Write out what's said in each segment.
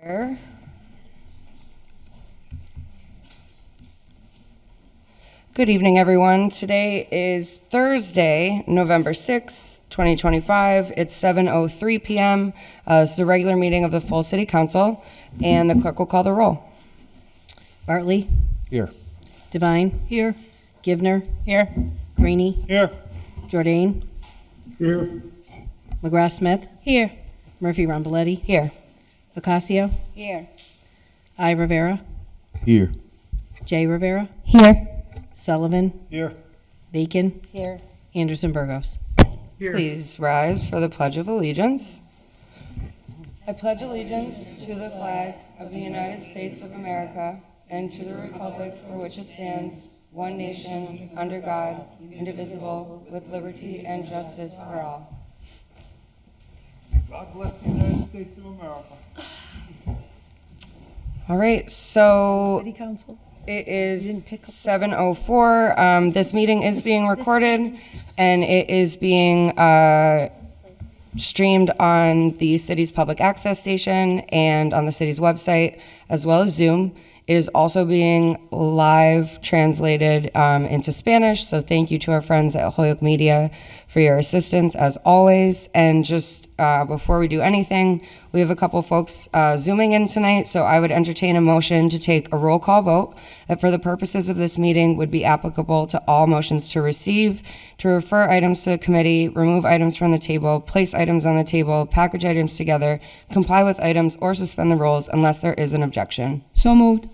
Good evening, everyone. Today is Thursday, November 6th, 2025. It's 7:03 p.m. This is a regular meeting of the full City Council, and the clerk will call the roll. Bartley. Here. Devine. Here. Givner. Here. Greeny. Here. Jordan. Here. McGrath Smith. Here. Murphy Ramboletti. Here. Ocasio. Here. I. Rivera. Here. J. Rivera. Here. Sullivan. Here. Bacon. Here. Anderson Burgos. Please rise for the Pledge of Allegiance. I pledge allegiance to the flag of the United States of America and to the republic for which it stands, one nation, under God, indivisible, with liberty and justice for all. God bless the United States of America. All right, so City Council. it is 7:04. This meeting is being recorded, and it is being streamed on the city's public access station and on the city's website, as well as Zoom. It is also being live translated into Spanish, so thank you to our friends at Holyoke Media for your assistance, as always. And just before we do anything, we have a couple folks Zooming in tonight, so I would entertain a motion to take a roll call vote that for the purposes of this meeting would be applicable to all motions to receive, to refer items to the committee, remove items from the table, place items on the table, package items together, comply with items, or suspend the rules unless there is an objection. So moved.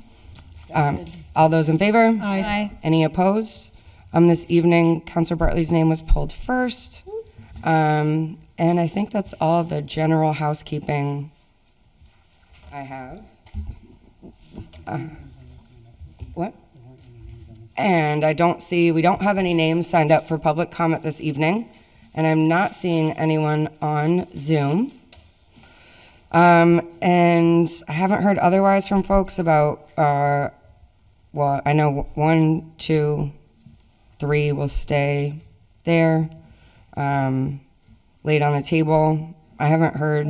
All those in favor? Aye. Any opposed? This evening, Councilor Bartley's name was pulled first. And I think that's all the general housekeeping I have. What? And I don't see, we don't have any names signed up for public comment this evening, and I'm not seeing anyone on Zoom. And I haven't heard otherwise from folks about, well, I know 1, 2, 3 will stay there, laid on the table. I haven't heard.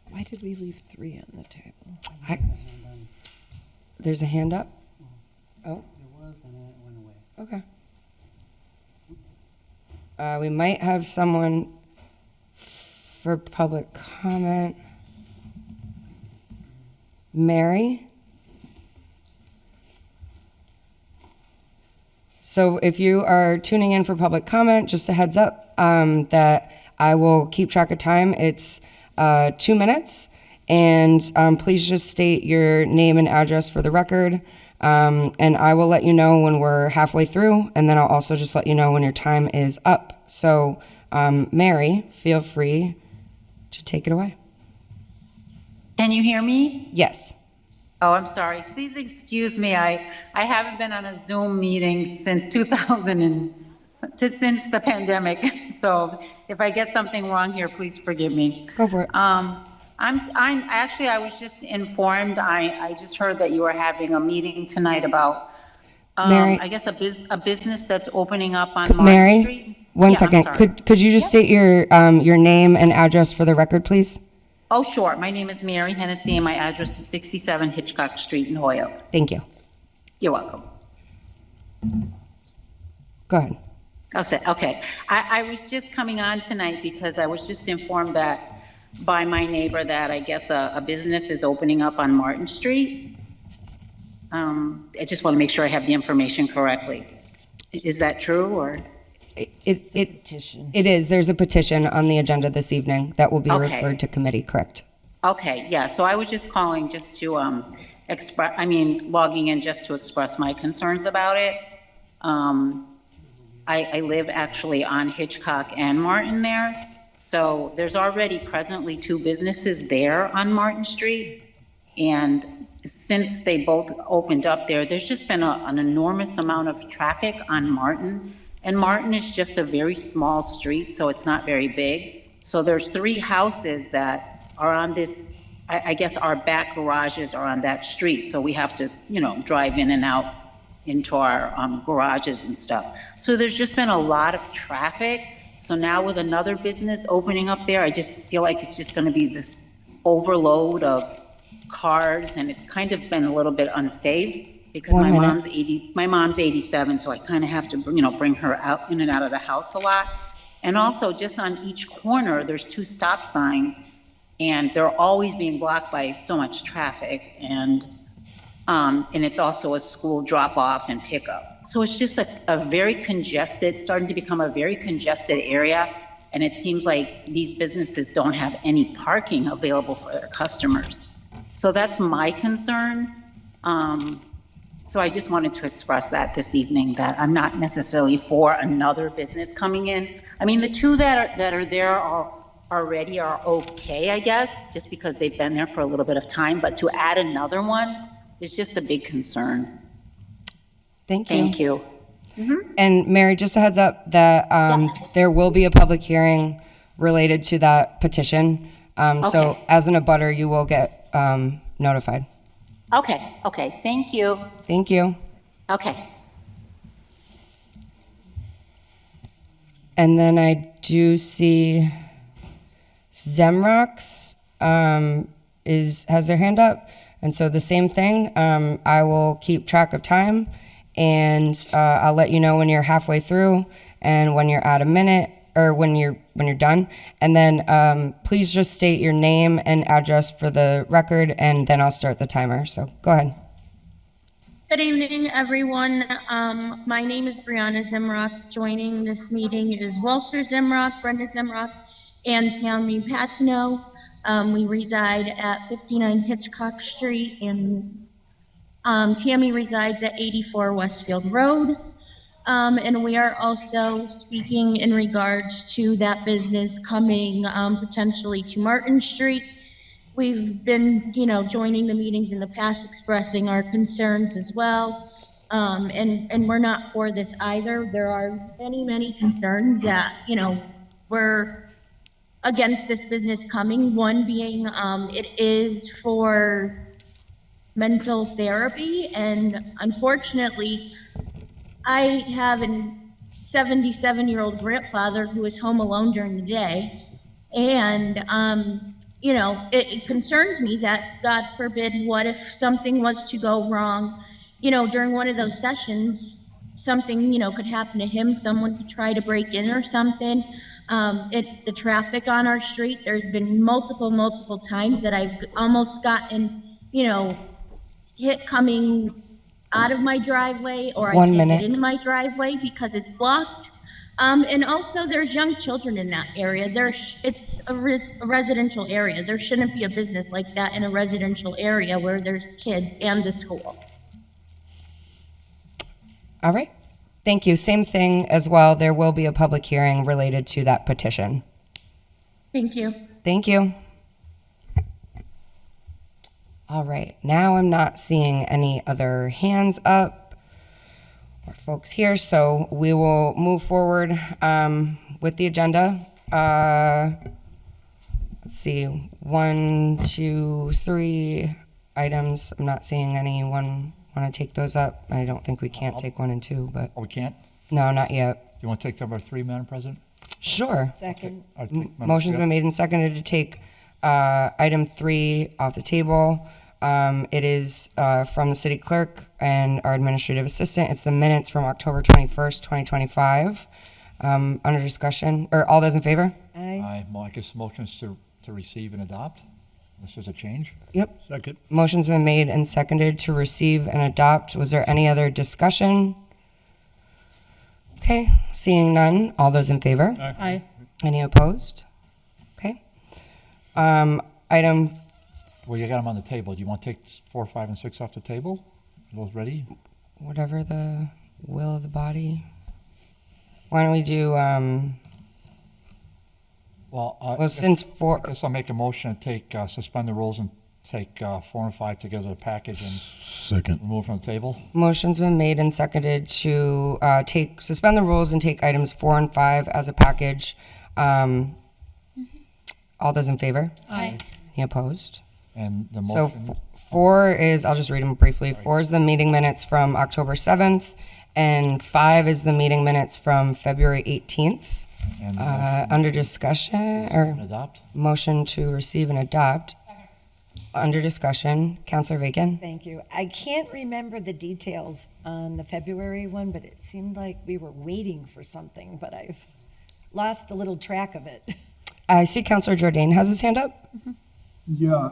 Why did we leave 3 on the table? There's a hand up? Oh, There was, and then it went away. okay. We might have someone for public comment. Mary? So if you are tuning in for public comment, just a heads up that I will keep track of time. It's 2 minutes, and please just state your name and address for the record, and I will let you know when we're halfway through, and then I'll also just let you know when your time is up. So Mary, feel free to take it away. Can you hear me? Yes. Oh, I'm sorry. Please excuse me. I haven't been on a Zoom meeting since 2000 since the pandemic. So if I get something wrong here, please forgive me. Go for it. I'm actually, I was just informed. I just heard that you were having a meeting tonight about, Mary- I guess a business that's opening up on Mary, Market Street. one Yeah, I'm second. sorry. Could you just state your name and address for the record, please? Oh, sure. My name is Mary Hennessy, and my address is 67 Hitchcock Street in Holyoke. Thank you. You're welcome. Go ahead. I'll say, okay. I was just coming on tonight because I was just informed that by my neighbor that I guess a business is opening up on Martin Street. I just want to make sure I have the information correctly. Is that true, or? Petition. It is. There's a petition on the agenda this evening that will be Okay. referred to committee, correct? Okay, yeah, so I was just calling just to logging in just to express my concerns about it. I live actually on Hitchcock and Martin there, so there's already presently 2 businesses there on Martin Street. And since they both opened up there, there's just been an enormous amount of traffic on Martin. And Martin is just a very small street, so it's not very big. So there's 3 houses that are on this, I guess our back garages are on that street. So we have to, drive in and out into our garages and stuff. So there's just been a lot of traffic. So now with another business opening up there, I just feel like it's just gonna be this overload of cars, and it's kind of been a little bit unsafe because One minute. my mom's 87, so I kind of have to, bring her out, in and out of the house a lot. And also, just on each corner, there's 2 stop signs, and they're always being blocked by so much traffic, and it's also a school drop-off and pickup. So it's just a very congested, starting to become a very congested area, and it seems like these businesses don't have any parking available for their customers. So that's my concern. So I just wanted to express that this evening, that I'm not necessarily for another business coming in. I mean, the 2 that are there already are okay, I guess, just because they've been there for a little bit of time, but to add another one is just a big concern. Thank you. Thank you. And Mary, just a heads up that there will be a public hearing related to that petition. So Okay. as an abutter, you will get notified. Okay, thank you. Thank you. Okay. And then I do see Zemrox has their hand up. And so the same thing, I will keep track of time, and I'll let you know when you're halfway through and when you're at a minute, or when you're done. And then please just state your name and address for the record, and then I'll start the timer. So go ahead. Good evening, everyone. My name is Brianna Zimrock. Joining this meeting is Walter Zimrock, Brenda Zimrock, and Tammy Patino. We reside at 59 Hitchcock Street, and Tammy resides at 84 Westfield Road. And we are also speaking in regards to that business coming potentially to Martin Street. We've been, joining the meetings in the past, expressing our concerns as well. And we're not for this either. There are many, many concerns that, we're against this business coming. One being, it is for mental therapy, and unfortunately, I have a 77-year-old grandfather who is home alone during the day, and it concerns me that, God forbid, what if something was to go wrong, during one of those sessions, something, could happen to him, someone could try to break in or something. The traffic on our street, there's been multiple times that I've almost gotten, hit coming out of my driveway, or I 1 can't minute. get into my driveway because it's blocked. And also, there's young children in that area. It's a residential area. There shouldn't be a business like that in a residential area where there's kids and a school. All right. Thank you. Same thing as well. There will be a public hearing related to that petition. Thank you. Thank you. All right. Now I'm not seeing any other hands up or folks here, so we will move forward with the agenda. Let's see. 1, 2, 3 items. I'm not seeing anyone want to take those up. I don't think we can't take 1 and 2, but Oh, we can't? no, not yet. You want to take number 3, Madam President? Sure. Second. I'll take number Motion's three. been made and seconded to take item 3 off the table. It is from the city clerk and our administrative assistant. It's the minutes from October 21st, 2025. Under discussion, or all those in favor? Aye. Well, I guess the motion is to receive and adopt. This is a change. Yep. Second. Motion's been made and seconded to receive and adopt. Was there any other discussion? Okay, seeing none. All those in favor? Aye. Any opposed? Okay. Item Well, you got them on the table. Do you want to take 4, 5, and 6 off the table? Are those ready? whatever the will of the body. Why don't we do, well, since I guess I'll make a motion to take, suspend the rules and take 4 and 5 together as a package and Second. remove from the table. motion's been made and seconded to suspend the rules and take items 4 and 5 as a package. All those in favor? Aye. Any opposed? And the So motion, 4 is, I'll just read them briefly. 4 is the meeting minutes from October 7th, and 5 is the meeting minutes from February 18th. and the motion Under discussion, and or adopt. motion to receive and adopt. under discussion, Counselor Bacon. Thank you. I can't remember the details on the February one, but it seemed like we were waiting for something, but I've lost a little track of it. I see Counselor Jordan has his hand up. Yeah,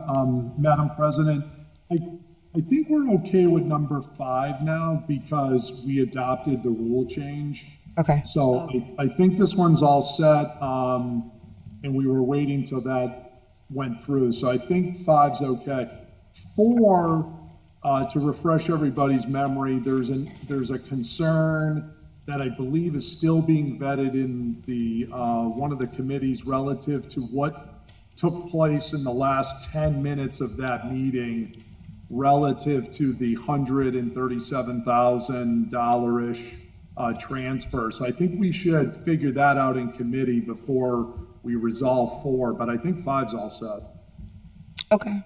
Madam President, I think we're okay with number 5 now because we adopted the rule change. Okay. So I think this one's all set, and we were waiting till that went through. So I think 5's okay. 4, to refresh everybody's memory, there's a concern that I believe is still being vetted in the one of the committees relative to what took place in the last 10 minutes of that meeting relative to the $137,000-ish transfer. So I think we should figure that out in committee before we resolve 4, but I think 5's all set. Okay.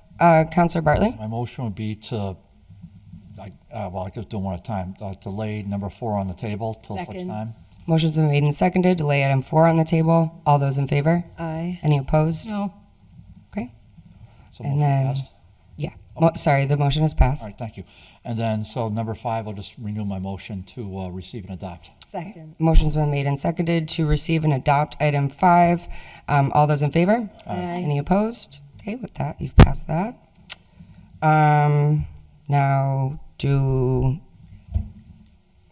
Counselor Bartley. My motion would be to, I just do one at a time, to lay number 4 on the table till such Second. time. Motion's been made and seconded to lay item 4 on the table. All those in favor? Aye. Any opposed? No. Okay. So And motion then- passed. Yeah. Sorry, the motion has passed. All right, thank you. And then, so number 5, I'll just renew my motion to receive and adopt. Second. Motion's been made and seconded to receive and adopt item 5. All those in favor? Aye. Any opposed? Okay, with that, you've passed that. Now,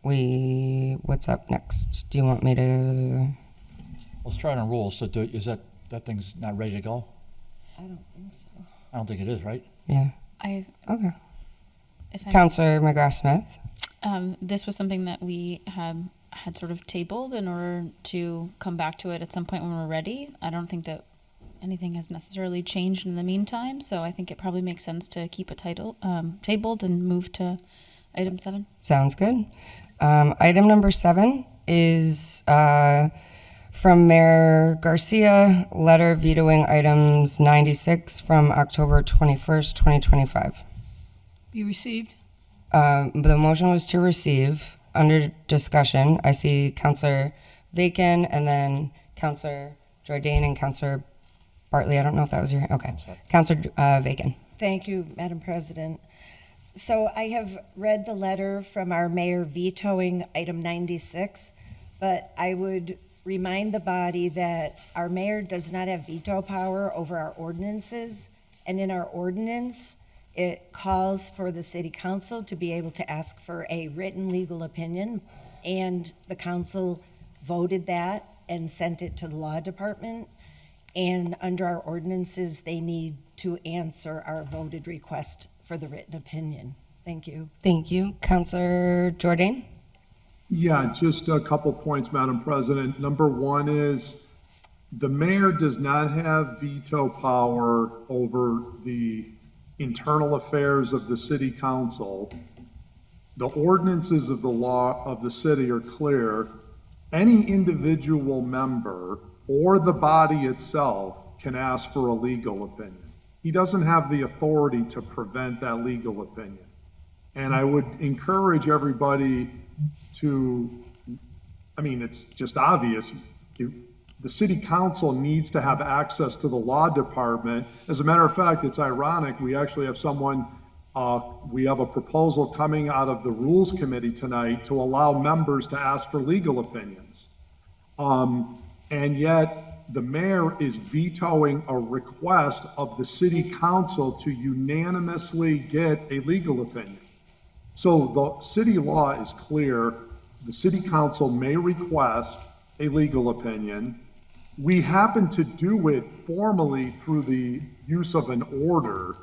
what's up next? Do you want me to? Let's try it on rules to do, is that thing's not ready to go? I don't think so. I don't think it is, right? Yeah. Okay. If I, Counselor McGrath Smith. this was something that we had sort of tabled in order to come back to it at some point when we're ready. I don't think that anything has necessarily changed in the meantime, so I think it probably makes sense to keep it tabled and move to item 7. Sounds good. Item number 7 is from Mayor Garcia, letter vetoing items 96 from October 21st, 2025. Be received? The motion was to receive. Under discussion, I see Counselor Bacon and then Counselor Jordan and Counselor Bartley. I don't know if that was your, okay. Counselor Bacon. Thank you, Madam President. So I have read the letter from our mayor vetoing item 96, but I would remind the body that our mayor does not have veto power over our ordinances. And in our ordinance, it calls for the city council to be able to ask for a written legal opinion. And the council voted that and sent it to the law department. And under our ordinances, they need to answer our voted request for the written opinion. Thank you. Thank you. Counselor Jordan? Yeah, just a couple points, Madam President. Number 1 is the mayor does not have veto power over the internal affairs of the city council. The ordinances of the law of the city are clear. Any individual member or the body itself can ask for a legal opinion. He doesn't have the authority to prevent that legal opinion. And I would encourage everybody to, I mean, it's just obvious. The city council needs to have access to the law department. As a matter of fact, it's ironic, we actually have someone, we have a proposal coming out of the Rules Committee tonight to allow members to ask for legal opinions. And yet the mayor is vetoing a request of the city council to unanimously get a legal opinion. So the city law is clear. The city council may request a legal opinion. We happen to do it formally through the use of an order.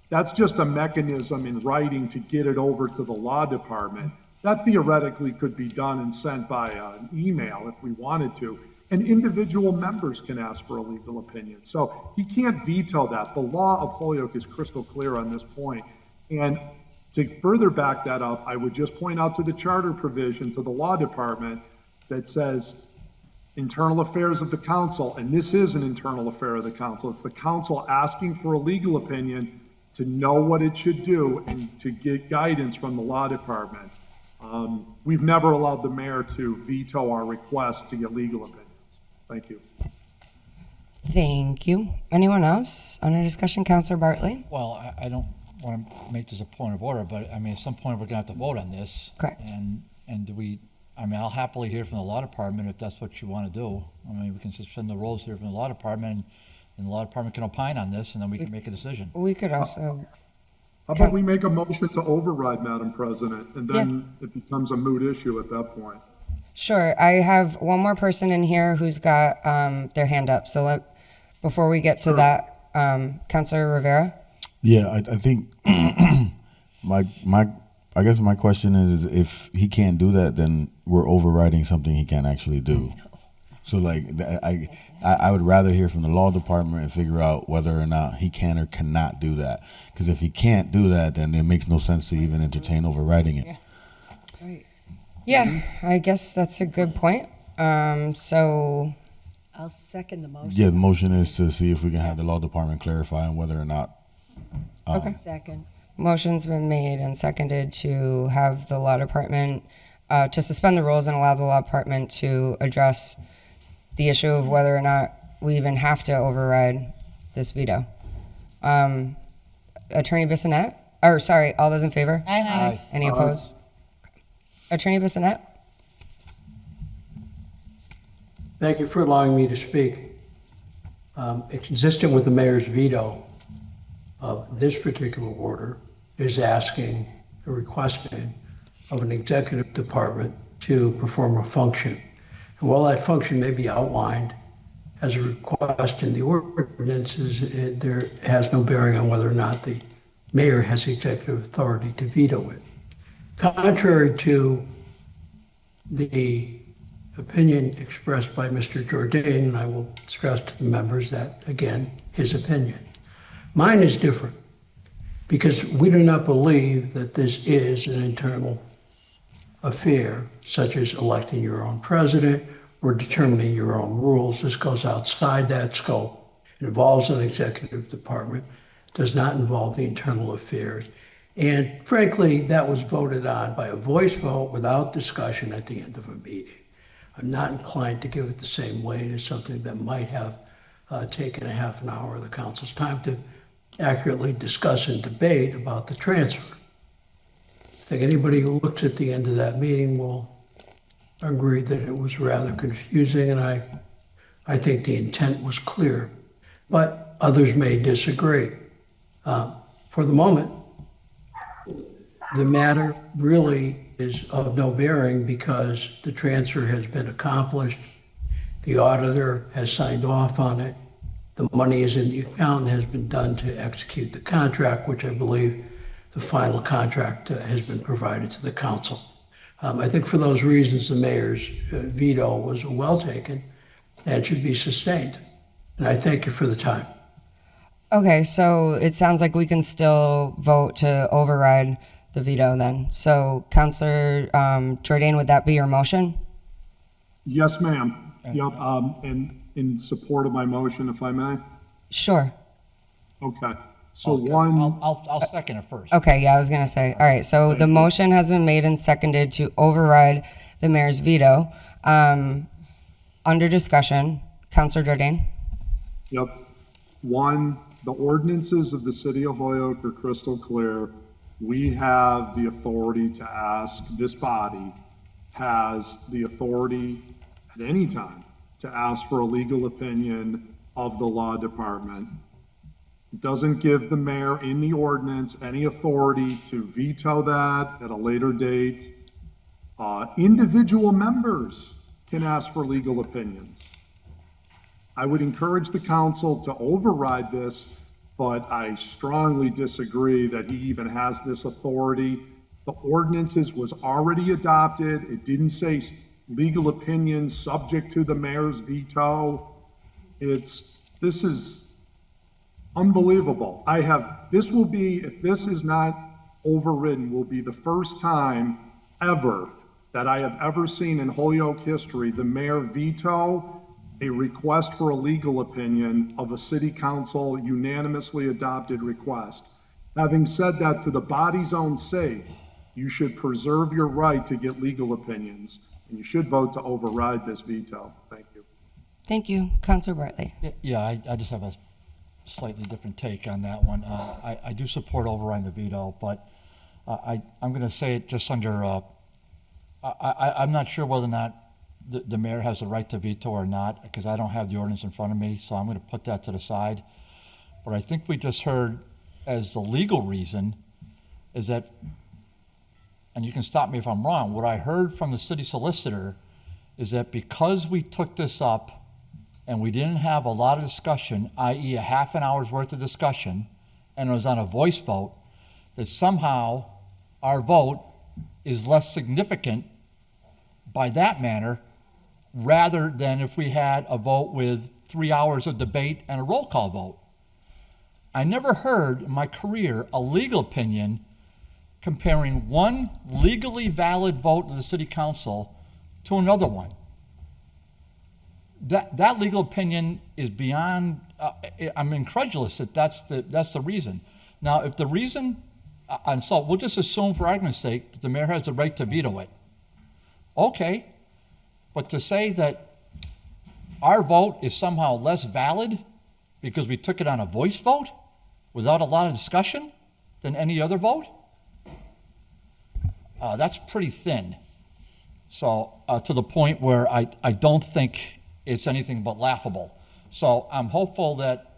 That's just a mechanism in writing to get it over to the law department. That theoretically could be done and sent by an email if we wanted to. And individual members can ask for a legal opinion. So he can't veto that. The law of Holyoke is crystal clear on this point. And to further back that up, I would just point out to the charter provision to the law department that says internal affairs of the council, and this is an internal affair of the council. It's the council asking for a legal opinion to know what it should do and to get guidance from the law department. We've never allowed the mayor to veto our request to get legal opinions. Thank you. Thank you. Anyone else on a discussion? Counselor Bartley? Well, I don't want to make this a point of order, but I mean, at some point, we're gonna have to vote on this. Correct. And do we, I mean, I'll happily hear from the law department if that's what you want to do. I mean, we can suspend the rules here from the law department, and the law department can opine on this, and then we can make a decision. We could also, How about we make a motion to override, Madam President, and then it becomes a moot issue at that point? sure. I have one more person in here who's got their hand up. So before we get to that, Counselor Rivera? Yeah, I think I guess my question is if he can't do that, then we're overriding something he can't actually do. So like I would rather hear from the law department and figure out whether or not he can or cannot do that. Because if he can't do that, then it makes no sense to even entertain overriding it. Yeah, I guess that's a good point. So, I'll second the motion. Yeah, the motion is to see if we can have the law department clarify on whether or not. Second. motion's been made and seconded to have the law department, to suspend the rules and allow the law department to address the issue of whether or not we even have to override this veto. Attorney Bissonnette, or sorry, all those in favor? Aye. Any opposed? Attorney Bissonnette? Thank you for allowing me to speak. Consistent with the mayor's veto of this particular order is asking or requesting of an executive department to perform a function. And while that function may be outlined as a request in the ordinances, there has no bearing on whether or not the mayor has executive authority to veto it. Contrary to the opinion expressed by Mr. Jourdain, and I will stress to the members that, again, his opinion. Mine is different because we do not believe that this is an internal affair, such as electing your own president or determining your own rules. This goes outside that scope. It involves an executive department, does not involve the internal affairs. And frankly, that was voted on by a voice vote without discussion at the end of a meeting. I'm not inclined to give it the same weight as something that might have taken a half an hour of the council's time to accurately discuss and debate about the transfer. I think anybody who looks at the end of that meeting will agree that it was rather confusing, and I think the intent was clear, but others may disagree. For the moment, the matter really is of no bearing because the transfer has been accomplished. The auditor has signed off on it. The money is in the account and has been done to execute the contract, which I believe the final contract has been provided to the council. I think for those reasons, the mayor's veto was well taken and should be sustained. And I thank you for the time. Okay, so it sounds like we can still vote to override the veto then. So Counselor Jourdain, would that be your motion? Yes, ma'am. Yep, and in support of my motion, if I may? Sure. Okay, so Okay, one, I'll second it first. Okay, yeah, I was gonna say. All right, so the motion has been made and seconded to override the mayor's veto. Under discussion, Counselor Jourdain? yep. One, the ordinances of the city of Holyoke are crystal clear. We have the authority to ask, this body has the authority at any time to ask for a legal opinion of the law department. It doesn't give the mayor in the ordinance any authority to veto that at a later date. Individual members can ask for legal opinions. I would encourage the council to override this, but I strongly disagree that he even has this authority. The ordinances was already adopted. It didn't say legal opinions subject to the mayor's veto. This is unbelievable. This will be, if this is not overridden, will be the first time ever that I have ever seen in Holyoke history, the mayor veto a request for a legal opinion of a city council unanimously adopted request. Having said that, for the body's own sake, you should preserve your right to get legal opinions, and you should vote to override this veto. Thank you. Thank you. Counselor Bartley. Yeah, I just have a slightly different take on that one. I do support overriding the veto, but I'm going to say it just under, I'm not sure whether or not the mayor has the right to veto or not, because I don't have the ordinance in front of me, so I'm going to put that to the side. But I think we just heard as the legal reason is that, and you can stop me if I'm wrong, what I heard from the city solicitor is that because we took this up and we didn't have a lot of discussion, i.e. a half an hour's worth of discussion, and it was on a voice vote, that somehow our vote is less significant by that manner rather than if we had a vote with 3 hours of debate and a roll call vote. I never heard in my career a legal opinion comparing one legally valid vote of the city council to another one. That legal opinion is beyond, I'm incredulous that that's the reason. Now, if the reason, and so we'll just assume for argument's sake that the mayor has the right to veto it. Okay, but to say that our vote is somehow less valid because we took it on a voice vote without a lot of discussion than any other vote, that's pretty thin. So to the point where I don't think it's anything but laughable. So I'm hopeful that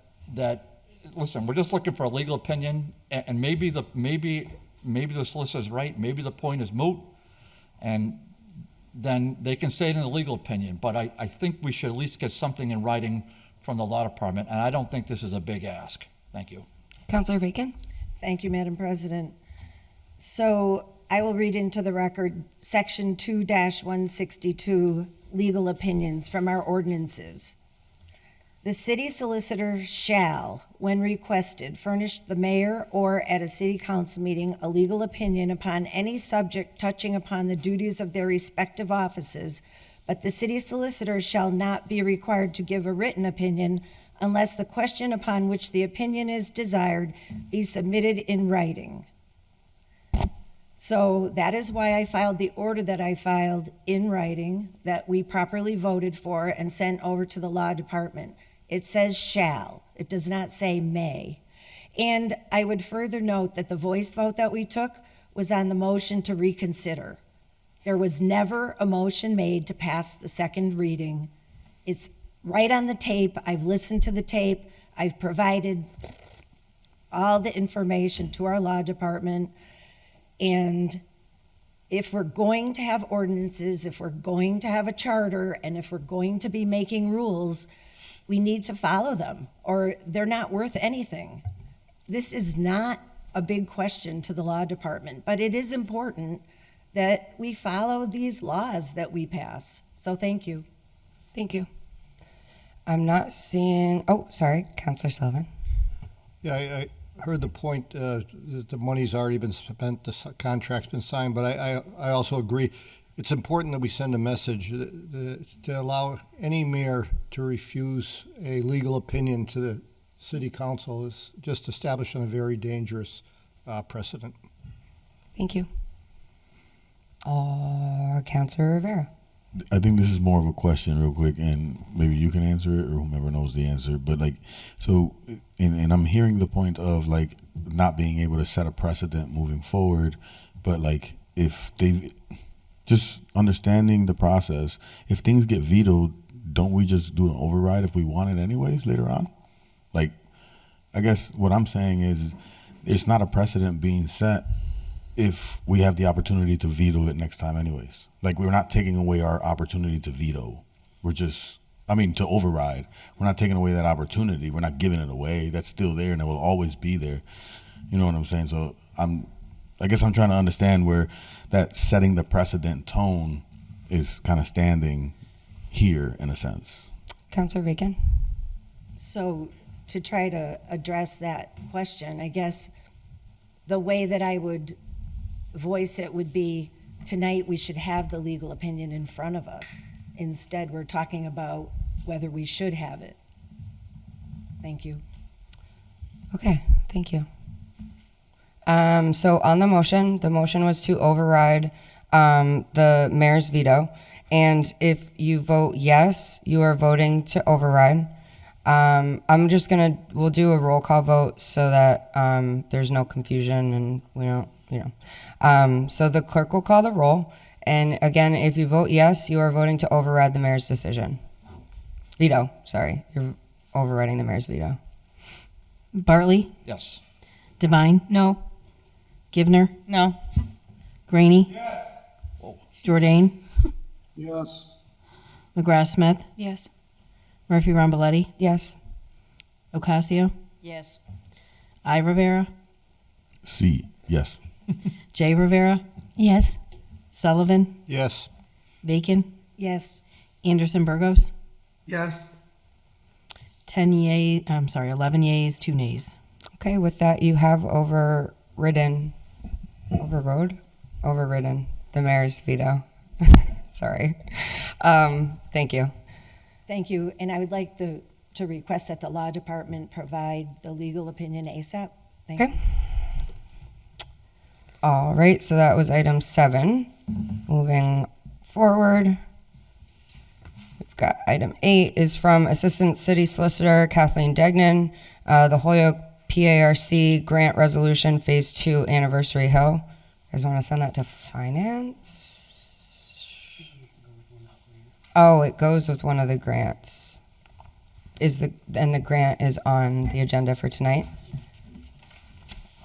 listen, we're just looking for a legal opinion, and maybe the solicitor's right, maybe the point is moot, and then they can say it in the legal opinion. But I think we should at least get something in writing from the law department, and I don't think this is a big ask. Thank you. Counselor Bacon. Thank you, Madam President. So I will read into the record Section 2-162, legal opinions from our ordinances. The city solicitor shall, when requested, furnish the mayor or at a city council meeting a legal opinion upon any subject touching upon the duties of their respective offices, but the city solicitor shall not be required to give a written opinion unless the question upon which the opinion is desired be submitted in writing. So that is why I filed the order that I filed in writing that we properly voted for and sent over to the law department. It says shall, it does not say may. And I would further note that the voice vote that we took was on the motion to reconsider. There was never a motion made to pass the second reading. It's right on the tape. I've listened to the tape. I've provided all the information to our law department. And if we're going to have ordinances, if we're going to have a charter, and if we're going to be making rules, we need to follow them, or they're not worth anything. This is not a big question to the law department, but it is important that we follow these laws that we pass. So thank you. Thank you. I'm not seeing, oh, sorry, Counselor Sullivan. Yeah, I heard the point that the money's already been spent, the contract's been signed, but I also agree. It's important that we send a message to allow any mayor to refuse a legal opinion to the city council is just establishing a very dangerous precedent. Thank you. Counselor Rivera. I think this is more of a question real quick, and maybe you can answer it or whomever knows the answer. But like, so, and I'm hearing the point of like not being able to set a precedent moving forward, but like if they just understanding the process, if things get vetoed, don't we just do an override if we want it anyways later on? Like, I guess what I'm saying is it's not a precedent being set if we have the opportunity to veto it next time anyways. Like, we're not taking away our opportunity to veto. We're just, to override. We're not taking away that opportunity. We're not giving it away. That's still there and it will always be there. You know what I'm saying? So I guess I'm trying to understand where that setting the precedent tone is kind of standing here in a sense. Counselor Bacon. So to try to address that question, I guess the way that I would voice it would be tonight we should have the legal opinion in front of us. Instead, we're talking about whether we should have it. Thank you. Okay, thank you. So on the motion was to override the mayor's veto. And if you vote yes, you are voting to override. We'll do a roll call vote so that there's no confusion and we don't, so the clerk will call the roll. And again, if you vote yes, you are voting to override the mayor's decision. Veto, sorry. You're overriding the mayor's veto. Bartley? Yes. Devine? No. Givner? No. Graney? Yes. Jordan? Yes. McGrath Smith? Yes. Murphy Ramboletti? Yes. Ocasio? Yes. I Rivera? C. Yes. J Rivera? Yes. Sullivan? Yes. Bacon? Yes. Anderson Burgos? Yes. 11 yeas, 2 nays. Okay, with that, you have overridden the mayor's veto. Sorry. Thank you. Thank you. And I would like to request that the law department provide the legal opinion ASAP. Thank you. Okay. All right, so that was item 7. Moving forward, we've got item 8 is from Assistant City Solicitor Kathleen Degnan, the Holyoke PARC Grant Resolution Phase 2 Anniversary Hill. You guys want to send that to Finance? Oh, it goes with one of the grants. And the grant is on the agenda for tonight.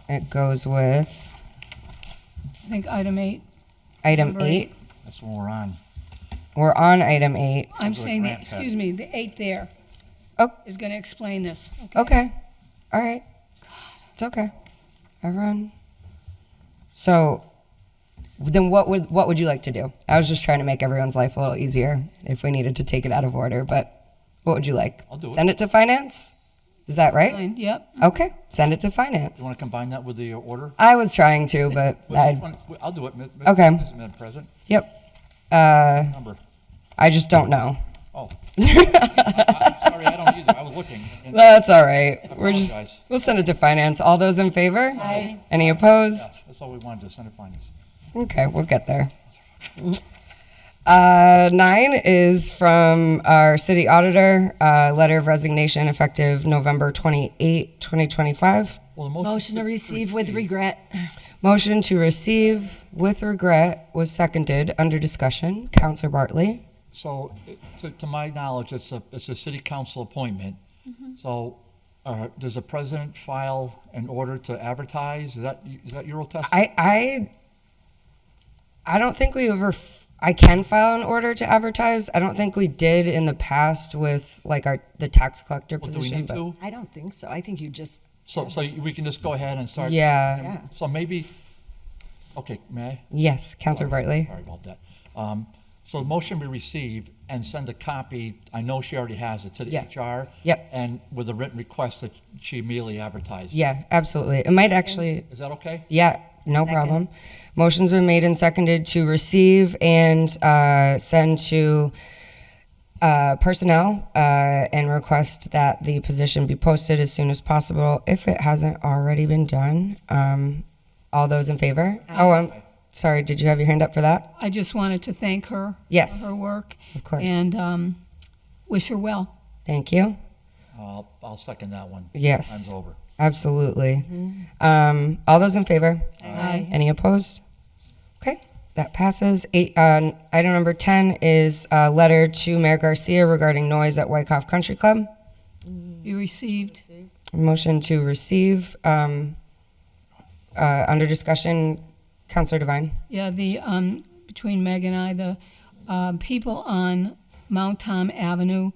It goes with I think item 8. item Number 8. That's what we're on. We're on item 8. I'm Go to saying, grant excuse me, the 8 there Oh, is going to explain this. okay. All right. It's okay. Everyone. So then what would you like to do? I was just trying to make everyone's life a little easier if we needed to take it out of order, but what would you like? I'll do it. Send it to finance? Is that right? Fine, yep. Okay. Send it to finance. You want to combine that with the order? I was trying to, but I'll do it. Okay. Madam President. yep. Number. I just don't know. Oh. I'm sorry, I don't either. I was looking. and- That's all right. apologize. We'll send it to finance. All those in favor? Aye. Any opposed? That's all we wanted to send to finance. Okay, we'll get there. 9 is from our city auditor, letter of resignation effective November 28, 2025. Well, the Motion to receive with regret. Motion to receive with regret was seconded under discussion. Counselor Bartley. So, to my knowledge, it's a city council appointment. So, does the president file an order to advertise? Is that your testimony? I don't think we ever. I can file an order to advertise. I don't think we did in the past with like the tax collector Well, do position. we need but to? I don't think so. I think you just, So we can just go ahead and start? Yeah. Yeah. So maybe, okay, may I? Yes, Counselor Bartley. Sorry about that. So the motion be received and send a copy, I know she already has it, to the Yeah. HR. Yep. And with a written request that she immediately advertise. Yeah, absolutely. It might actually. Is that okay? Yeah, no problem. Motion's been made and seconded to receive and send to personnel and request that the position be posted as soon as possible if it hasn't already been done. All those in favor? Oh, I'm sorry. Did you have your hand up for that? I just wanted to thank her Yes, for her work. of course. And wish her well. Thank you. I'll second that one. Yes. Time's over. Absolutely. All those in favor? Aye. Any opposed? Okay, that passes. Item number 10 is a letter to Mayor Garcia regarding noise at Wyckoff Country Club. Be received. Motion to receive. Under discussion, Counselor Devine. Yeah, between Meg and I, the people on Mount Tom Avenue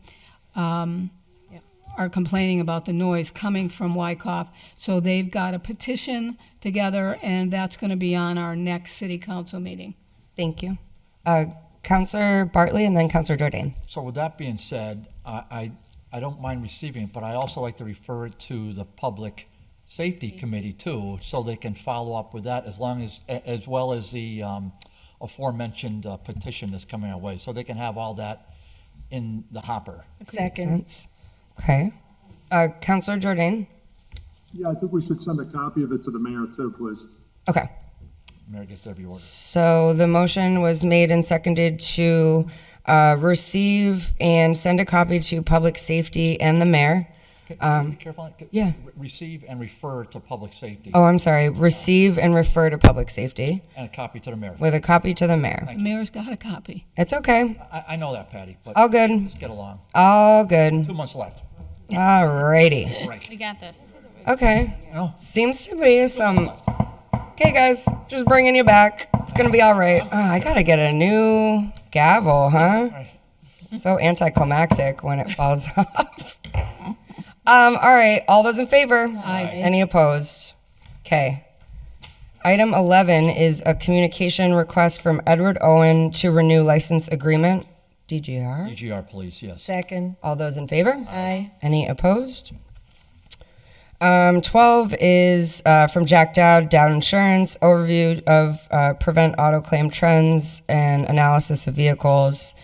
are complaining about the noise coming from Wyckoff. So they've got a petition together, and that's going to be on our next city council meeting. Thank you. Counselor Bartley and then Counselor Jordan. So with that being said, I don't mind receiving it, but I also like to refer it to the Public Safety Committee too, so they can follow up with that as well as the aforementioned petition that's coming our way, so they can have all that in the hopper. second. Okay. Counselor Jordan. Yeah, I think we should send a copy of it to the mayor too, please. Okay. Mayor gets every order. So the motion was made and seconded to receive and send a copy to public safety and the mayor. Can you be careful? yeah. Receive and refer to public safety Oh, I'm sorry. Receive and refer to public safety and a copy to the mayor. with a copy to the mayor. The mayor's got a copy. It's okay. I know that, Patty, but All good. let's get along. All good. 2 months left. Alrighty. Right. We got this. Okay. No. Seems to be some. Okay, guys, just bringing you back. It's gonna be all right. Oh, I gotta get a new gavel, huh? Right. So anticlimactic when it falls off. All right. All those in favor? Aye. Any opposed? Okay. Item 11 is a communication request from Edward Owen to renew license agreement. DGR. DGR, please, yes. Second. All those in favor? Aye. Any opposed? 12 is from Jack Dowd, Dowd Insurance, overview of prevent auto claim trends and analysis of vehicles,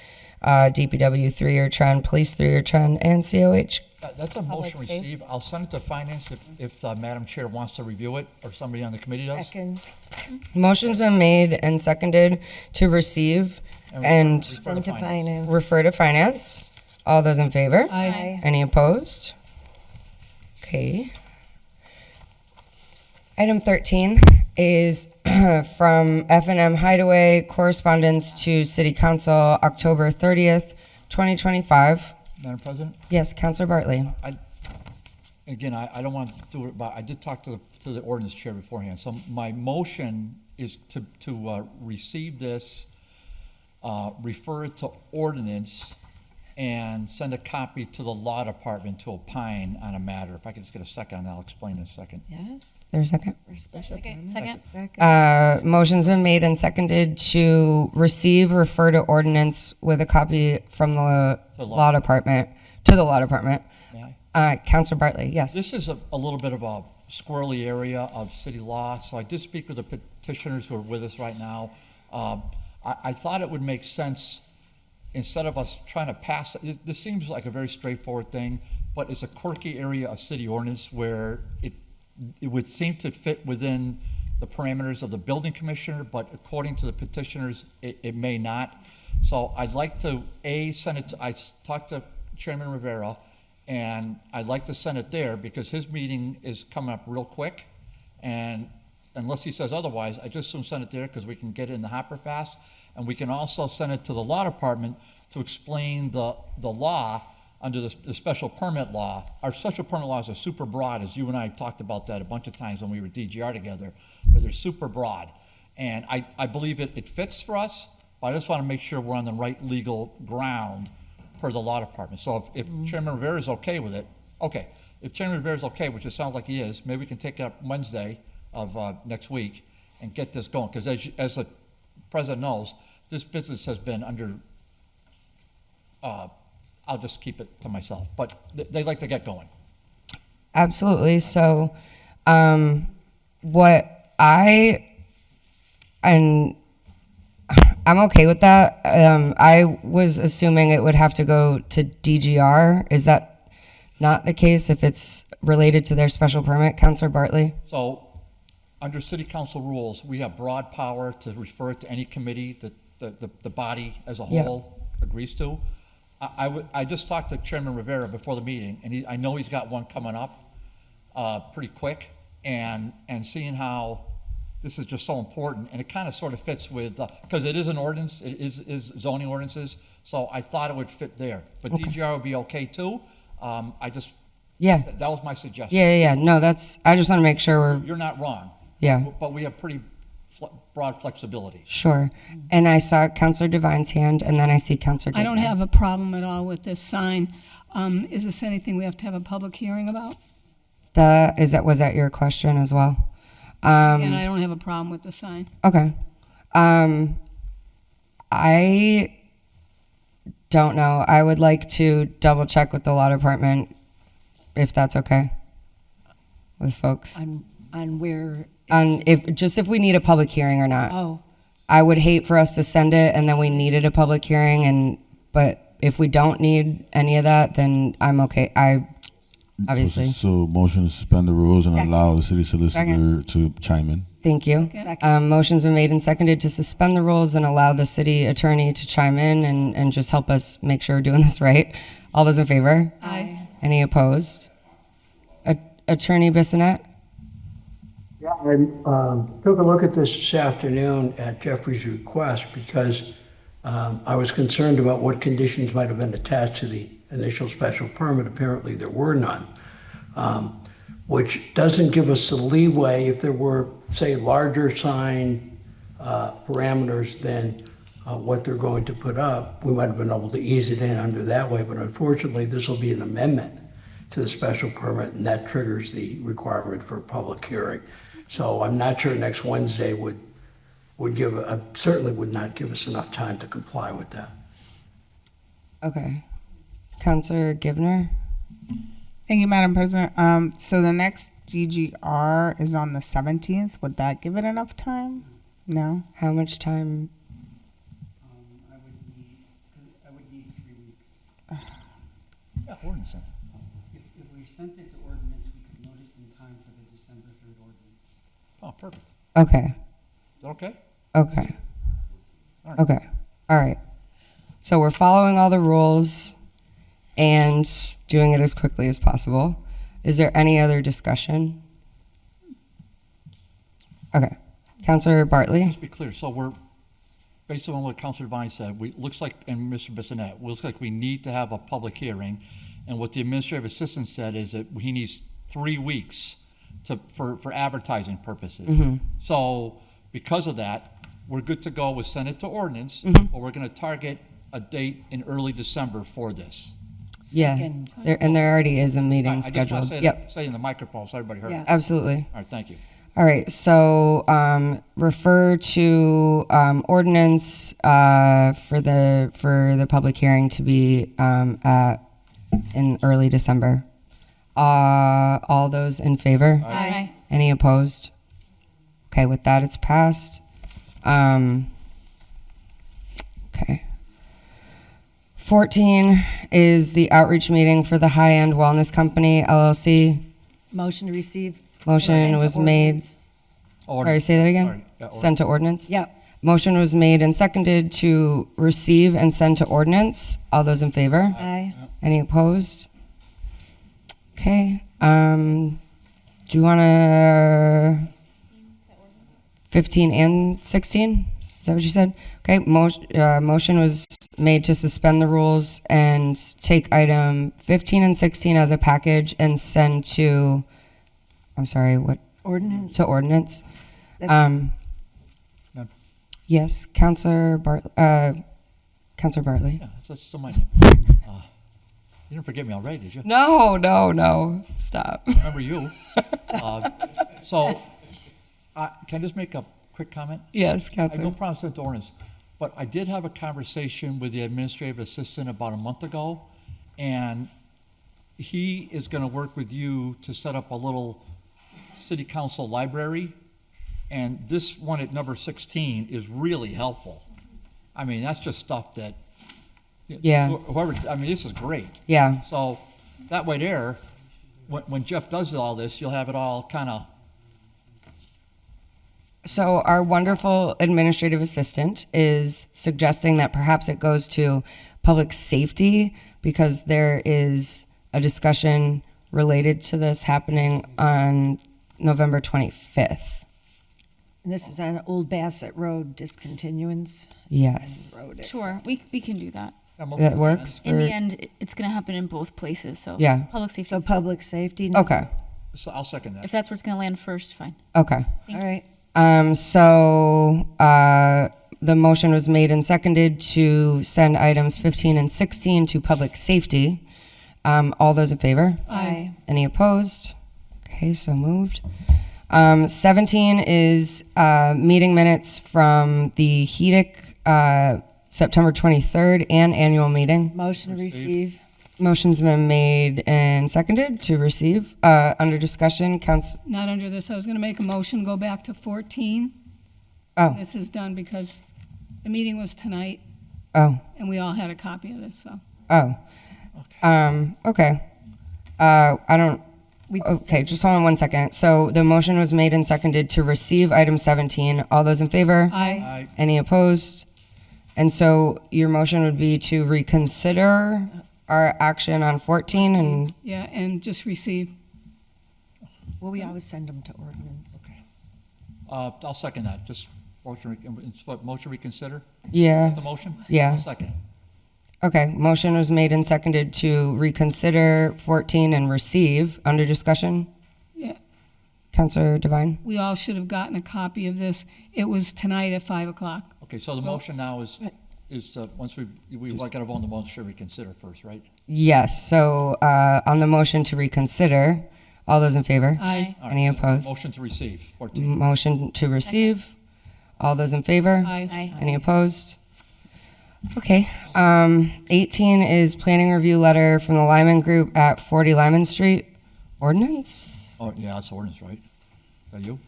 DPW 3-year trend, police 3-year trend, and COH. That's a motion received. I'll send it to finance if Madam Chair wants to review it, or somebody on the committee does. Second. Motion's been made and seconded to receive and refer Send to finance. refer to finance. All those in favor? Aye. Any opposed? Okay. Item 13 is from F&M Hideaway, correspondence to City Council, October 30th, 2025. Madam President? Yes, Councilor Bartley. Again, I don't want to do it, but I did talk to the ordinance chair beforehand. So my motion is to receive this, refer it to ordinance, and send a copy to the law department to opine on a matter. If I could just get a second, I'll explain in a second. Yeah. There's a second. For special Okay, permit. second. Second. Motion's been made and seconded to receive, refer to ordinance with a copy from the To law. law department, to the law department. May I? Councilor Bartley, yes. This is a little bit of a squirrely area of city law, so I did speak with the petitioners who are with us right now. I thought it would make sense, instead of us trying to pass, this seems like a very straightforward thing, but it's a quirky area of city ordinance where it would seem to fit within the parameters of the building commissioner, but according to the petitioners, it may not. So I'd like to, send it I talked to Chairman Rivera, and I'd like to send it there because his meeting is coming up real quick. And unless he says otherwise, I just soon send it there because we can get it in the hopper fast. And we can also send it to the law department to explain the law under the special permit law. Our special permit laws are super broad, as you and I talked about that a bunch of times when we were DGR together, but they're super broad. And I believe it fits for us, but I just want to make sure we're on the right legal ground per the law department. So if Chairman Rivera is okay with it, okay. If Chairman Rivera is okay, which it sounds like he is, maybe we can take it up Wednesday of next week and get this going. Because as the President knows, this business has been under, I'll just keep it to myself, but they like to get going. Absolutely. So, I'm okay with that. I was assuming it would have to go to DGR. Is that not the case if it's related to their special permit, Councilor Bartley? So, under city council rules, we have broad power to refer it to any committee that the body as a Yeah. whole agrees to. I just talked to Chairman Rivera before the meeting, and I know he's got one coming up pretty quick, and seeing how this is just so important, and it kind of sort of fits with, because it is an ordinance, it is zoning ordinances, so I thought it would fit there. But DGR would be okay too. Yeah. That was my suggestion. Yeah. No, I just want to make sure we're, You're not wrong. Yeah. But we have pretty broad flexibility. sure. And I saw Councilor Devine's hand, and then I see Councilor I don't Gutman. have a problem at all with this sign. Is this anything we have to have a public hearing about? Was that your question as well? And I don't have a problem with the sign. Okay. I don't know. I would like to double check with the law department if that's okay with folks. On where, On if we need a public hearing or not. oh, I would hate for us to send it and then we needed a public hearing but if we don't need any of that, then I'm okay. Obviously. So motion to suspend the rules and Second. allow the city solicitor to chime in. Thank you. Second. Motion's been made and seconded to suspend the rules and allow the city attorney to chime in and just help us make sure we're doing this right. All those in favor? Aye. Any opposed? Attorney Bissonette? Yeah, I took a look at this afternoon at Jeffrey's request because I was concerned about what conditions might have been attached to the initial special permit. Apparently, there were none, which doesn't give us the leeway if there were, say, larger sign parameters than what they're going to put up. We might have been able to ease it in under that way, but unfortunately, this will be an amendment to the special permit, and that triggers the requirement for a public hearing. So I'm not sure next Wednesday would certainly would not give us enough time to comply with that. Okay. Counselor Givner? Thank you, Madam President. So the next DGR is on the 17th. Would that give it enough time? No? How much time? I would need 3 weeks. Yeah, ordinance. If we sent it to ordinance, we could notice in time for the December 3rd ordinance. Oh, perfect. Okay. Is that okay? Okay. All right. Okay. All right. So we're following all the rules and doing it as quickly as possible. Is there any other discussion? Okay. Counselor Bartley? Let's be clear. So we're, based on what Councilor Devine said, looks like, and Mr. Bissonette, looks like we need to have a public hearing. And what the administrative assistant said is that he needs 3 weeks for advertising purposes. So because of that, we're good to go with send it to ordinance, but we're going to target a date in early December for this. Yeah. Second. There already is a meeting I just want scheduled. to Yep. say in the microphone so everybody heard. Yeah. Absolutely. All right, thank you. All right, so refer to ordinance for the public hearing to be in early December. All those in favor? Aye. Any opposed? Okay, with that, it's passed. Okay. 14 is the outreach meeting for the High End Wellness Company, LLC. Motion to receive. Motion Send to was made. ordinance. Sorry, say that again? Sorry, yeah, Sent to ordinance? Yep. Motion was made and seconded to receive and send to ordinance. All those in favor? Aye. Any opposed? Okay, do you want to 15 and 16? Is that what you said? Okay, motion was made to suspend the rules and take item 15 and 16 as a package and send to, I'm sorry, what? Ordinance. To ordinance. Ma'am. Yes, Counselor Bartley. Yeah, that's still my name. You didn't forget me already, did you? No. Stop. Remember you. So, can I just make a quick comment? Yes, I have no Counselor. problem sending to ordinance, but I did have a conversation with the administrative assistant about a month ago, and he is going to work with you to set up a little city council library, and this one at number 16 is really helpful. I mean, that's just stuff that, Yeah. whoever, I mean, this is great. Yeah. So that way there, when Jeff does all this, you'll have it all kind of, So our wonderful administrative assistant is suggesting that perhaps it goes to public safety because there is a discussion related to this happening on November 25th. And this is on Old Bassett Road discontinuance. Yes. Road Sure, we can do that. That works for, In the end, it's going to happen in both places, so. Yeah. Public safety. So public safety. okay. so I'll second that. If that's where it's going to land first, fine. Okay. All right. So the motion was made and seconded to send items 15 and 16 to public safety. All those in favor? Aye. Any opposed? Okay, so moved. 17 is meeting minutes from the HEDIC September 23rd and annual meeting. Motion to receive. Motion's been made and seconded to receive. Under discussion, Not under this. I was going to make a motion, go back to 14. Oh, This is done because the meeting was tonight, oh, and we all had a copy of this, so. oh. Okay. I don't, Okay, just hold on one second. So the motion was made and seconded to receive item 17. All those in favor? Aye. Any opposed? And so your motion would be to reconsider our action on 14 and, Yeah, and just receive. Well, we always send them to ordinance. I'll second that. Just motion reconsider? yeah, The motion? Yeah. I'll second. okay. Motion was made and seconded to reconsider 14 and receive. Under discussion? Yeah. Counselor Devine? We all should have gotten a copy of this. It was tonight at 5 o'clock. Okay, so the motion now is once we like to vote on the motion, reconsider first, right? Yes, so on the motion to reconsider, all those in favor? Aye. All Any right, opposed? Motion to receive, 14. Motion to receive, all those in favor? Aye. Any opposed? Okay, 18 is planning review letter from the Lyman Group at 40 Lyman Street. Ordinance? Oh, yeah, that's ordinance, right? Is that you?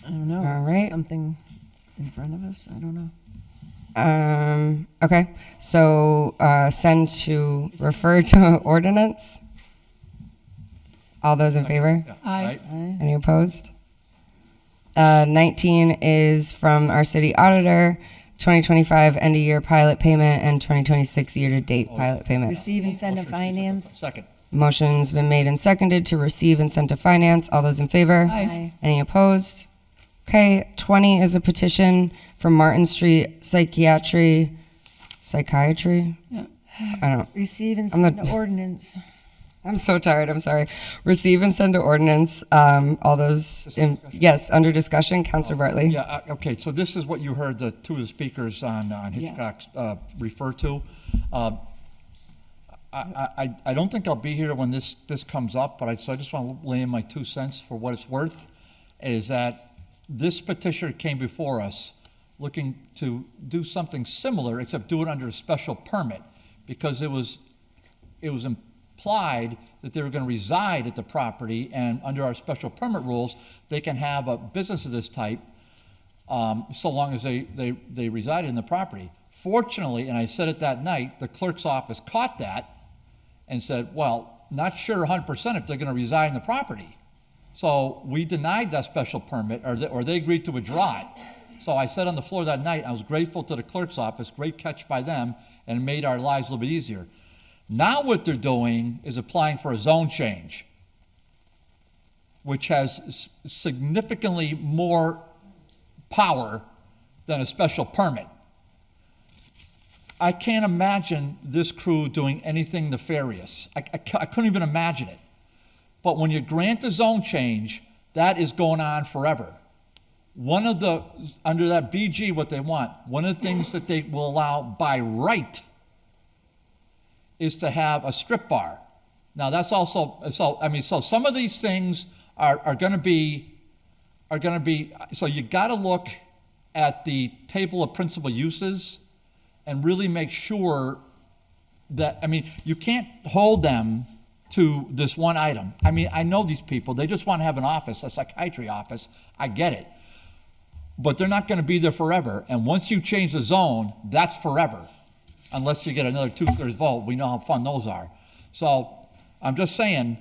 I don't know. All right. Something in front of us? I don't know. Okay, so send to refer to ordinance. All those in favor? Yeah. Aye. Any opposed? 19 is from our city auditor, 2025 end of year pilot payment and 2026 year-to-date pilot payments. Receive and send to finance. Second. Motion's been made and seconded to receive and send to finance. All those in favor? Aye. Any opposed? Okay, 20 is a petition from Martin Street Psychiatry. Yeah. I don't, Receive and I'm send not- to ordinance. I'm so tired, I'm sorry. Receive and send to ordinance. All those, yes, under discussion, Counselor Bartley. Yeah, okay, so this is what you heard the two of the speakers on Hitchcock refer to. I don't think I'll be here when this comes up, but so I just want to lay in my 2 cents for what it's worth, is that this petitioner came before us looking to do something similar, except do it under a special permit, because it was implied that they were going to reside at the property, and under our special permit rules, they can have a business of this type so long as they reside in the property. Fortunately, and I said it that night, the clerk's office caught that and said, well, not sure 100% if they're going to reside in the property. So we denied that special permit, or they agreed to withdraw it. So I said on the floor that night, I was grateful to the clerk's office, great catch by them, and it made our lives a little bit easier. Now what they're doing is applying for a zone change, which has significantly more power than a special permit. I can't imagine this crew doing anything nefarious. I couldn't even imagine it. But when you grant a zone change, that is going on forever. Under that BG, what they want, one of the things that they will allow by right is to have a strip bar. Now that's also, so some of these things are gonna be, so you gotta look at the table of principal uses and really make sure that, you can't hold them to this one item. I know these people, they just want to have an office, a psychiatry office, I get it. But they're not going to be there forever, and once you change the zone, that's forever. Unless you get another 2/3 vote, we know how fun those are. So I'm just saying,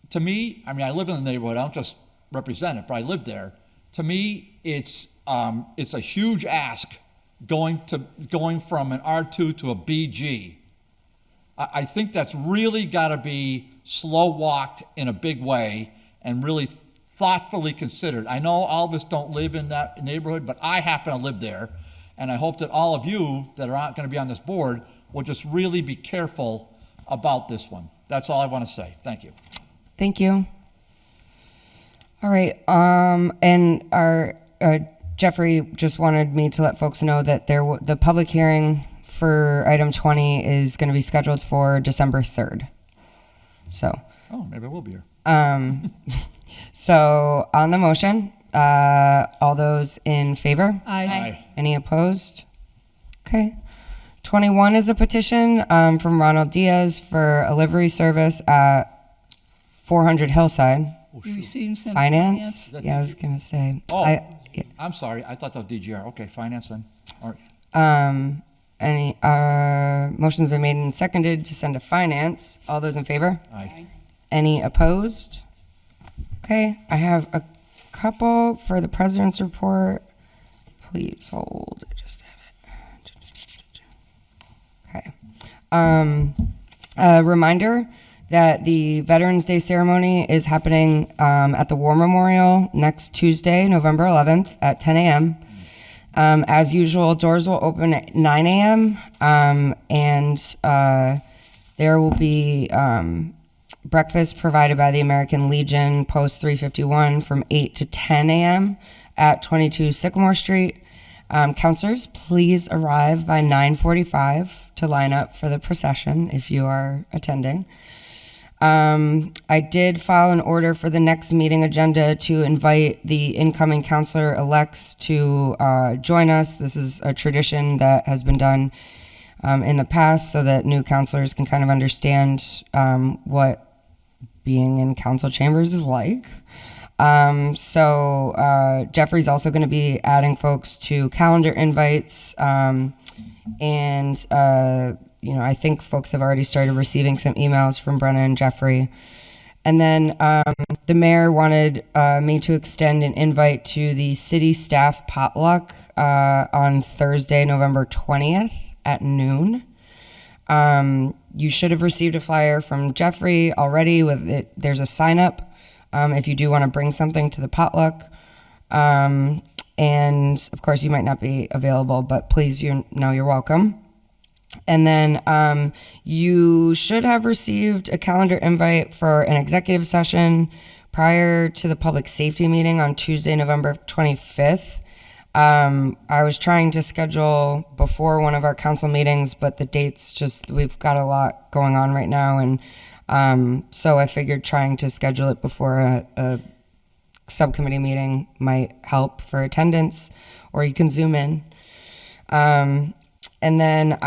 to me, I live in the neighborhood, I don't just represent it, but I live there. To me, it's a huge ask going from an R2 to a BG. I think that's really got to be slow walked in a big way and really thoughtfully considered. I know all of us don't live in that neighborhood, but I happen to live there, and I hope that all of you that are going to be on this board will just really be careful about this one. That's all I want to say. Thank you. Thank you. All right, and our Jeffrey just wanted me to let folks know that the public hearing for item 20 is going to be scheduled for December 3rd. So. Oh, maybe I will be here. So on the motion, all those in favor? Aye. Any opposed? Okay. 21 is a petition from Ronald Diaz for a livery service at 400 Hillside. You received some Finance? Yeah, I was going to say. Oh, I'm sorry. I thought that was DGR. Okay, finance then. All right. Any motions been made and seconded to send to finance? All those in favor? Aye. Any opposed? Okay, I have a couple for the president's report. Please hold. I just had it. Okay. A reminder that the Veterans Day ceremony is happening at the War Memorial next Tuesday, November 11th at 10 a.m. As usual, doors will open at 9 a.m. And there will be breakfast provided by the American Legion, Post 351, from 8 to 10 a.m. at 22 Sycamore Street. Counselors, please arrive by 9:45 to line up for the procession if you are attending. I did file an order for the next meeting agenda to invite the incoming counselor-elects to join us. This is a tradition that has been done in the past so that new counselors can kind of understand what being in council chambers is like. Jeffrey's also going to be adding folks to calendar invites. I think folks have already started receiving some emails from Brenna and Jeffrey. And then the mayor wanted me to extend an invite to the city staff potluck on Thursday, November 20th at noon. You should have received a flyer from Jeffrey already with it. There's a sign up if you do want to bring something to the potluck. And of course, you might not be available, but please, you're welcome. And then you should have received a calendar invite for an executive session prior to the public safety meeting on Tuesday, November 25th. I was trying to schedule before one of our council meetings, but the dates we've got a lot going on right now. And so I figured trying to schedule it before a subcommittee meeting might help for attendance, or you can Zoom in. And then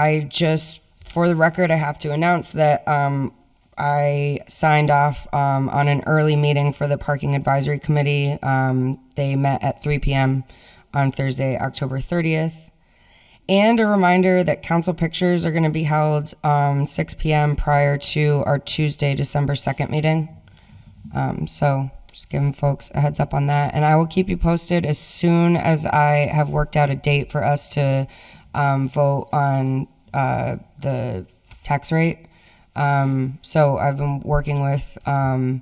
for the record, I have to announce that I signed off on an early meeting for the Parking Advisory Committee. They met at 3 p.m. on Thursday, October 30th. And a reminder that council pictures are going to be held 6 p.m. prior to our Tuesday, December 2nd meeting. So just giving folks a heads up on that. And I will keep you posted as soon as I have worked out a date for us to vote on the tax rate. So I've been working with the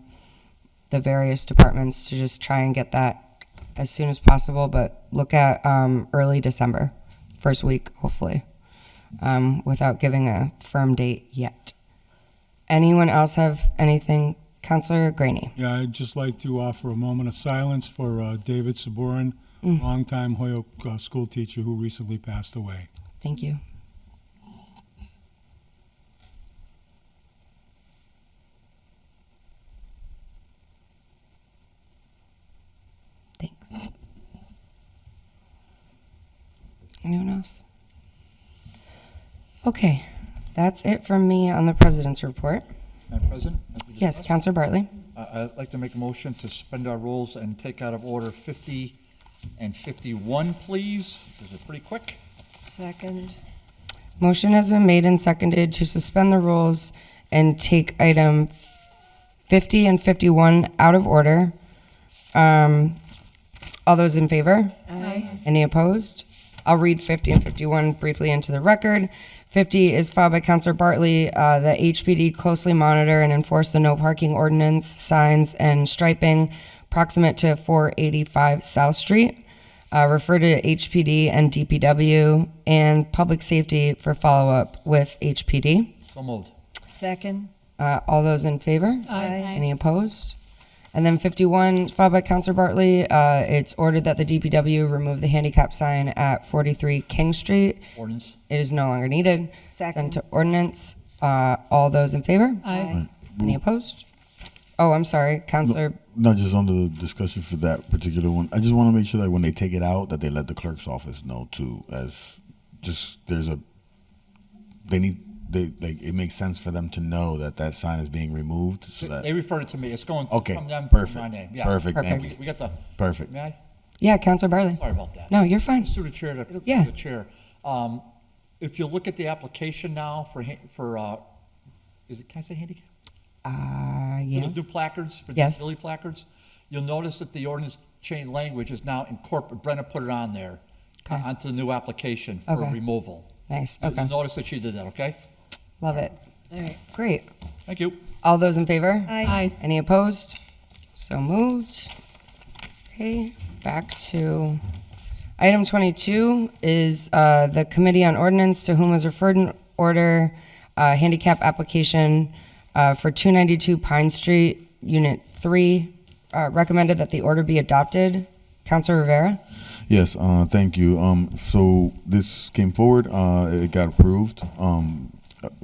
various departments to just try and get that as soon as possible, but look at early December, first week, hopefully, without giving a firm date yet. Anyone else have anything? Councilor Graney. Yeah, I'd just like to offer a moment of silence for David Saburin, longtime Holyoke school teacher who recently passed away. Thank you. Thanks. Anyone else? Okay, that's it from me on the president's report. Madam President? Yes, Councilor Bartley. I'd like to make a motion to suspend our rules and take out of order 50 and 51, please. Is it pretty quick? Second. Motion has been made and seconded to suspend the rules and take item 50 and 51 out of order. All those in favor? Aye. Any opposed? I'll read 50 and 51 briefly into the record. 50 is filed by Councilor Bartley. The HPD closely monitor and enforce the no parking ordinance, signs, and striping proximate to 485 South Street. Refer to HPD and DPW and public safety for follow-up with HPD. So moved. Second. All those in favor? Aye. Any opposed? And then 51, filed by Councilor Bartley, it's ordered that the DPW remove the handicap sign at 43 King Street. Ordinance. It is no longer needed. Second. Sent to ordinance. All those in favor? Aye. Any opposed? Oh, I'm sorry, Councilor. Not just on the discussion for that particular one. I just want to make sure that when they take it out, that they let the clerk's office know too. As just it makes sense for them to know that that sign is being removed. So that They referred it to me. It's going okay, from them to perfect, my name. Yeah. perfect. Thank Perfect. you. We got the. Perfect. May I? Yeah, Councilor Bartley. Sorry about that. No, you're fine. Just through the chair to Yeah. the chair. If you look at the application now for is it? Can I say handicap? the Yes. new placards, for Yes. disability placards, you'll notice that the ordinance change language is now incorporated, Brenna put it on there, Okay. onto the new application for Okay. removal. Nice, You'll okay. notice that she did that, okay? Love it. All right. Great. Thank you. All those in favor? Aye. Any opposed? So moved. Okay, back to item 22 is the Committee on Ordinance, to whom was referred an order, handicap application for 292 Pine Street, Unit 3. Recommended that the order be adopted. Councilor Rivera? Yes, thank you. So this came forward, it got approved,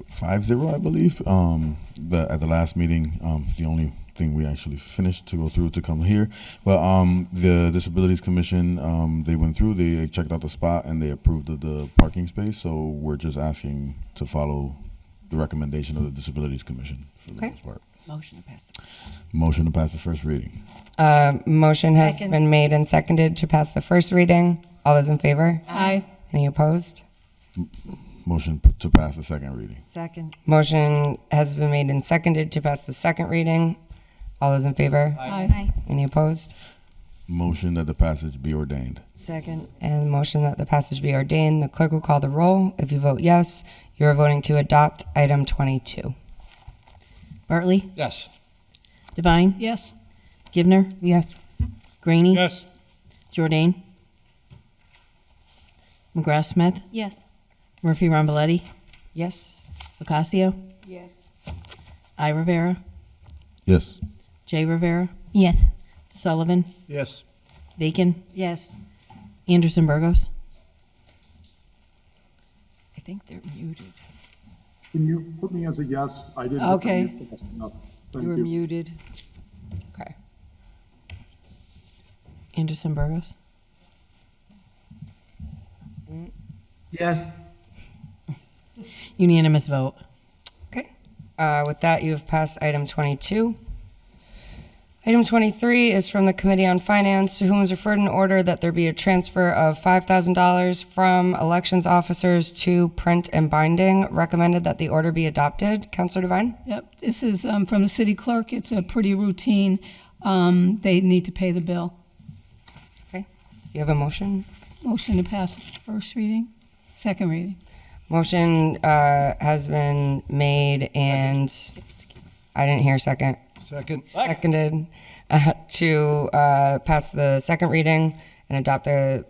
5-0, I believe. At the last meeting, it's the only thing we actually finished to go through to come here. But the Disabilities Commission, they went through, they checked out the spot, and they approved of the parking space. So we're just asking to follow the recommendation of the Disabilities Commission for the Okay. most part. Motion to pass. Motion to pass the first reading. Motion has Second. been made and seconded to pass the first reading. All those in favor? Aye. Any opposed? Motion to pass the second reading. Second. Motion has been made and seconded to pass the second reading. All those in favor? Aye. Any opposed? Motion that the passage be ordained. Second. And motion that the passage be ordained. The clerk will call the roll. If you vote yes, you are voting to adopt item 22. Bartley, Yes. Divine, Yes. Givner, Yes. Graney, Yes. Jordan, McGrath Smith, Yes. Murphy Ramboletti, Yes. Ocasio, Yes. I Rivera, Yes. J Rivera, Yes. Sullivan, Yes. Bacon, Yes. Anderson Burgos. I think they're muted. Can you put me as a yes? I didn't. hit the Okay. mute fast enough. Thank You were you. muted. Okay. Anderson Burgos. Yes. Unanimous vote. Okay. With that, you have passed item 22. Item 23 is from the Committee on Finance, to whom is referred an order that there be a transfer of $5,000 from elections officers to print and binding. Recommended that the order be adopted. Councilor Devine? Yep, this is from the city clerk. It's a pretty routine. They need to pay the bill. Okay. You have a motion? Motion to pass first reading, second reading. Motion has been made and I didn't hear second. Second. Seconded to pass the second reading and adopt the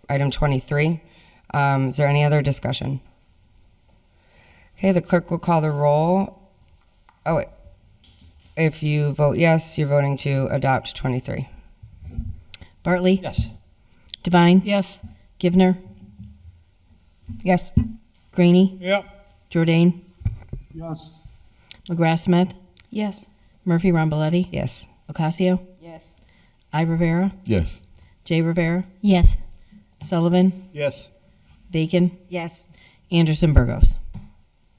item 23. Is there any other discussion? Okay, the clerk will call the roll. Oh, wait. If you vote yes, you're voting to adopt 23. Bartley, Yes. Divine, Yes. Givner, Yes. Graney, Yep. Jordan, Yes. McGrath Smith, Yes. Murphy Ramboletti, Yes. Ocasio? Yes. I Rivera, Yes. J Rivera, Yes. Sullivan, Yes. Bacon, Yes. Anderson Burgos.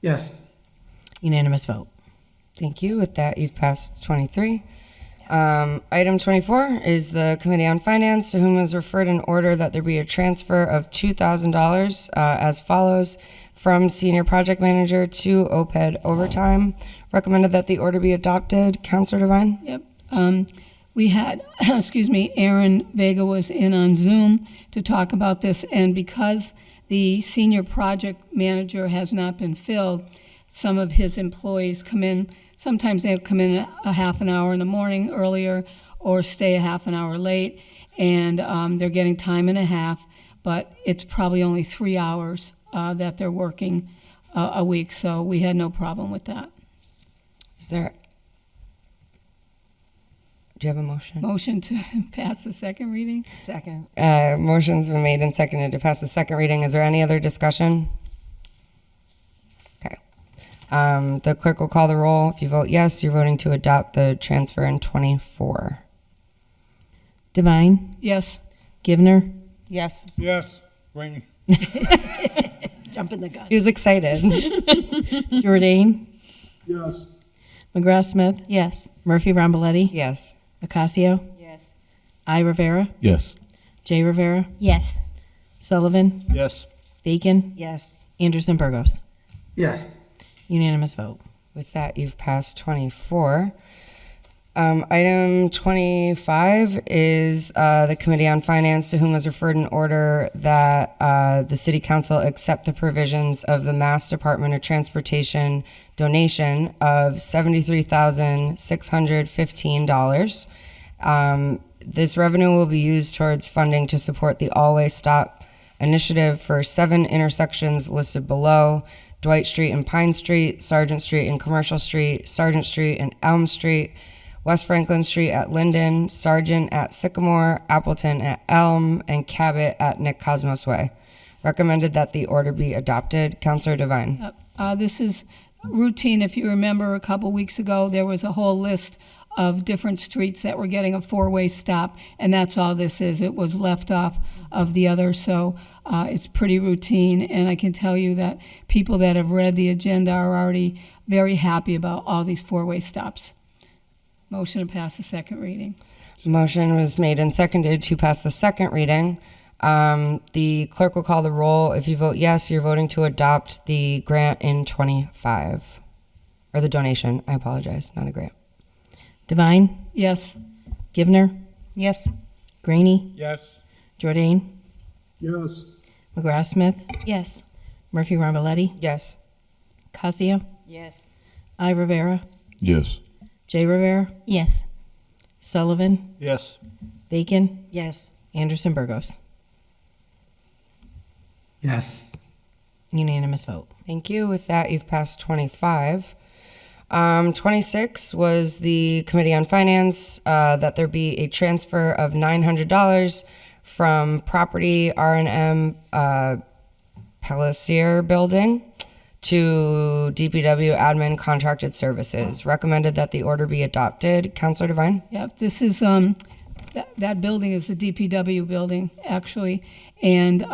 Yes. Unanimous vote. Thank you. With that, you've passed 23. Item 24 is the Committee on Finance, to whom is referred an order that there be a transfer of $2,000 as follows: from Senior Project Manager to OPED overtime. Recommended that the order be adopted. Counselor Devine? Yep. We had, excuse me, Aaron Vega was in on Zoom to talk about this, and because the senior project manager has not been filled, some of his employees come in, sometimes they come in a half an hour in the morning earlier or stay a half an hour late, and they're getting time and a half, but it's probably only 3 hours that they're working a week, so we had no problem with that. Is there, do you have a motion? Motion to pass the second reading? Second. Motion's been made and seconded to pass the second reading. Is there any other discussion? Okay. The clerk will call the roll. If you vote yes, you're voting to adopt the transfer in 24. Divine, Yes. Givner, Yes. Yes. Rainey. Jumping the gun. He was excited. Jordan, Yes. McGrath Smith, Yes. Murphy Ramboletti, Yes. Ocasio, Yes. I Rivera, Yes. J Rivera, Yes. Sullivan, Yes. Bacon, Yes. Anderson Burgos. Yes. Unanimous vote. With that, you've passed 24. Item 25 is the Committee on Finance, to whom was referred an order that the City Council accept the provisions of the Mass Department of Transportation donation of $73,615. This revenue will be used towards funding to support the Always Stop initiative for 7 intersections listed below: Dwight Street and Pine Street, Sargent Street and Commercial Street, Sargent Street and Elm Street, West Franklin Street at Linden, Sargent at Sycamore, Appleton at Elm, and Cabot at Nick Cosmos Way. Recommended that the order be adopted. Counselor Devine. This is routine. If you remember, a couple weeks ago, there was a whole list of different streets that were getting a 4-way stop, and that's all this is. It was left off of the other, so it's pretty routine, and I can tell you that people that have read the agenda are already very happy about all these 4-way stops. Motion to pass the second reading. Motion was made and seconded to pass the second reading. The clerk will call the roll. If you vote yes, you're voting to adopt the grant in 25. Or the donation, I apologize, not a grant. Devine, Yes. Givner, Yes. Graney, Yes. Jordan, Yes. McGrath Smith, Yes. Murphy Ramboletti, Yes. Casio, Yes. I Rivera, Yes. J Rivera, Yes. Sullivan, Yes. Bacon, Yes. Anderson Burgos. Yes. Unanimous vote. Thank you. With that, you've passed 25. 26 was the Committee on Finance, that there be a transfer of $900 from property R&M Pellisier Building to DPW Admin Contracted Services. Recommended that the order be adopted. Counselor Devine? Yep, this is, that building is the DPW building, actually, and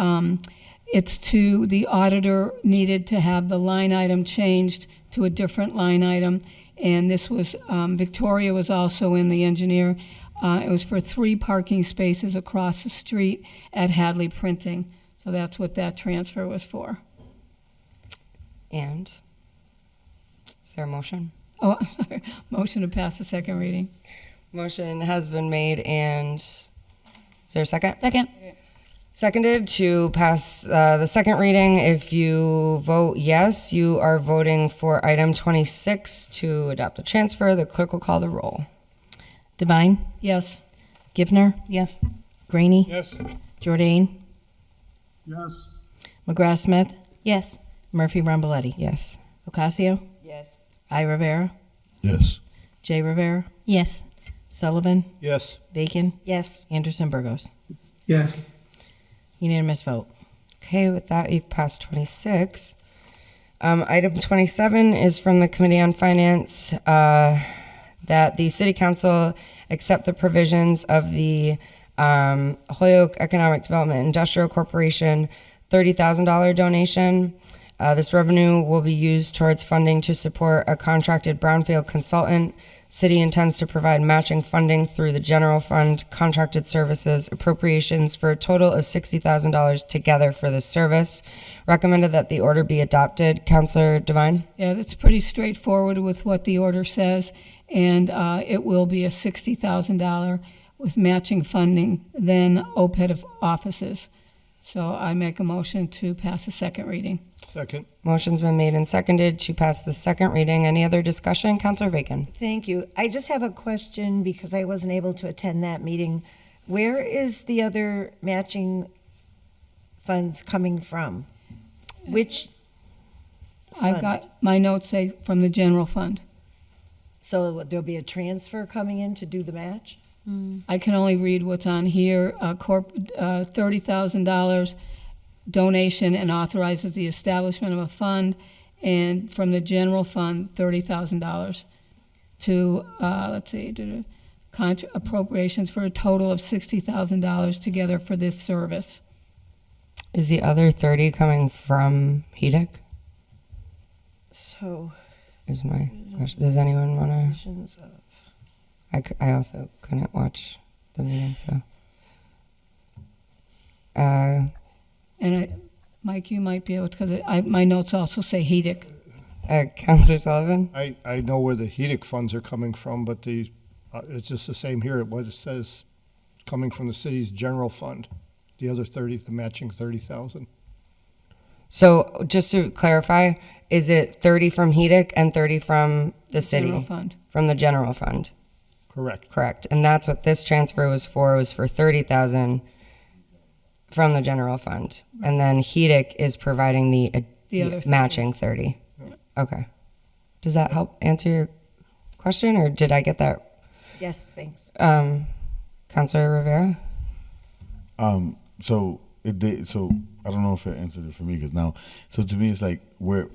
it's to, the auditor needed to have the line item changed to a different line item, and this was, Victoria was also in, the engineer. It was for 3 parking spaces across the street at Hadley Printing, so that's what that transfer was for. And is there a motion? Oh, sorry. Motion to pass the second reading. Motion has been made, and is there a second? Second. Seconded to pass the second reading. If you vote yes, you are voting for item 26 to adopt the transfer. The clerk will call the roll. Devine, Yes. Givner, Yes. Graney, Yes. Jordan, Yes. McGrath Smith, Yes. Murphy Ramboletti, Yes. Ocasio, Yes. I Rivera, Yes. J Rivera, Yes. Sullivan, Yes. Bacon, Yes. Anderson Burgos. Yes. Unanimous vote. Okay, with that, you've passed 26. Item 27 is from the Committee on Finance, that the City Council accept the provisions of the Holyoke Economic Development Industrial Corporation $30,000 donation. This revenue will be used towards funding to support a contracted brownfield consultant. City intends to provide matching funding through the general fund contracted services appropriations for a total of $60,000 together for this service. Recommended that the order be adopted. Counselor Devine? Yeah, that's pretty straightforward with what the order says, and it will be a $60,000 with matching funding, then OPED of offices. So I make a motion to pass the second reading. Second. Motion's been made and seconded to pass the second reading. Any other discussion? Counselor Bacon? Thank you. I just have a question because I wasn't able to attend that meeting. Where is the other matching funds coming from? Which I've fund? got, my notes say from the general fund. So there'll be a transfer coming in to do the match? I can only read what's on here. $30,000 donation and authorizes the establishment of a fund, and from the general fund, $30,000 to, appropriations for a total of $60,000 together for this service. Is the other 30 coming from HEDIC? So, Is my question. Does anyone want to? donations of- I also couldn't watch the meeting, so. And Mike, you might be able to, because my notes also say HEDIC. Counselor Sullivan? I know where the HEDIC funds are coming from, but it's just the same here. What it says, coming from the city's general fund, the other 30, the matching 30,000. So just to clarify, is it 30 from HEDIC and 30 from the city? General fund. From the general fund? Correct. Correct. And that's what this transfer was for 30,000 from the general fund. And then HEDIC is providing the other 30. matching 30. Okay. Does that help answer your question, or did I get that? Yes, thanks. Councilor Rivera? So it did. So I don't know if it answered it for me because now, so to me, it's like where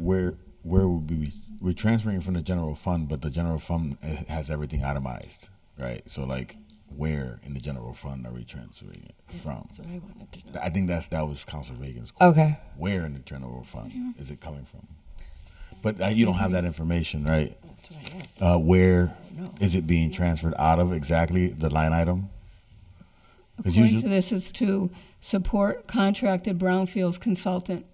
would we're transferring from the general fund, but the general fund has everything itemized, right? So like, where in the general fund are we transferring it from? That's what I wanted to know. I think that was Councilor Reagan's question. Okay. Where in the general fund is it coming from? But you don't have that information, right? That's what I asked. Where is it being transferred out of exactly, the line item? 'Cause According to this, it's to support contracted brownfields consultant.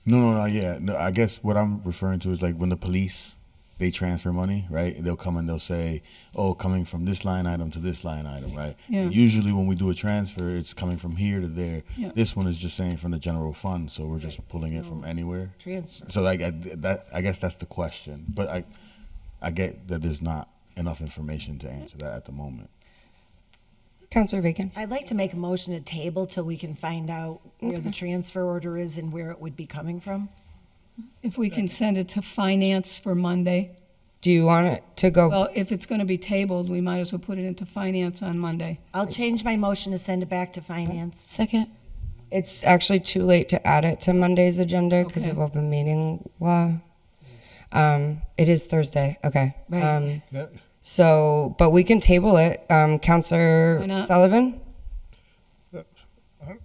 No, yeah. No, I guess what I'm referring to is like when the police, they transfer money, right? They'll come and they'll say, oh, coming from this line item to this line item, right? Yeah. And usually when we do a transfer, it's coming from here to there. Yeah. This one is just saying from the general fund, so we're just pulling it from anywhere. Transfer. So like I guess that's the question. But I get that there's not enough information to answer that at the moment. Councilor Bacon? I'd like to make a motion to table till we can find out where the transfer order is and where it would be coming from. If we can send it to finance for Monday. Do you want it to go? Well, if it's going to be tabled, we might as well put it into finance on Monday. I'll change my motion to send it back to finance. Second. It's actually too late to add it to Monday's agenda because Okay. of open meeting law. It is Thursday. Okay. Right. Yeah. So, but we can table it. Why Councilor not? Sullivan?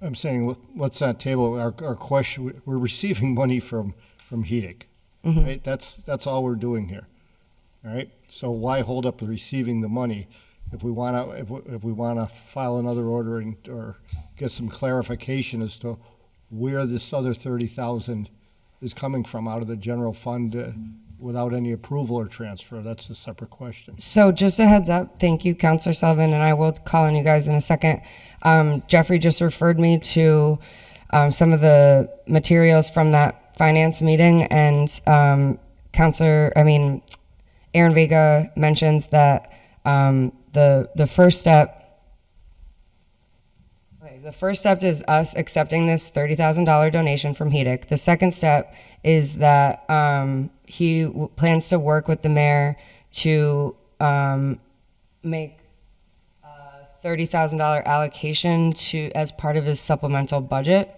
I'm saying, let's not table our question. We're receiving money from HEDIC, right? That's all we're doing here, all right? So why hold up receiving the money if we want to file another order or get some clarification as to where this other 30,000 is coming from out of the general fund without any approval or transfer? That's a separate question. So just a heads up, thank you, Councilor Sullivan, and I will call on you guys in a second. Jeffrey just referred me to some of the materials from that finance meeting, and Aaron Vega mentions that the first step. Okay, the first step is us accepting this $30,000 donation from HEDIC. The second step is that he plans to work with the mayor to make a $30,000 allocation as part of his supplemental budget.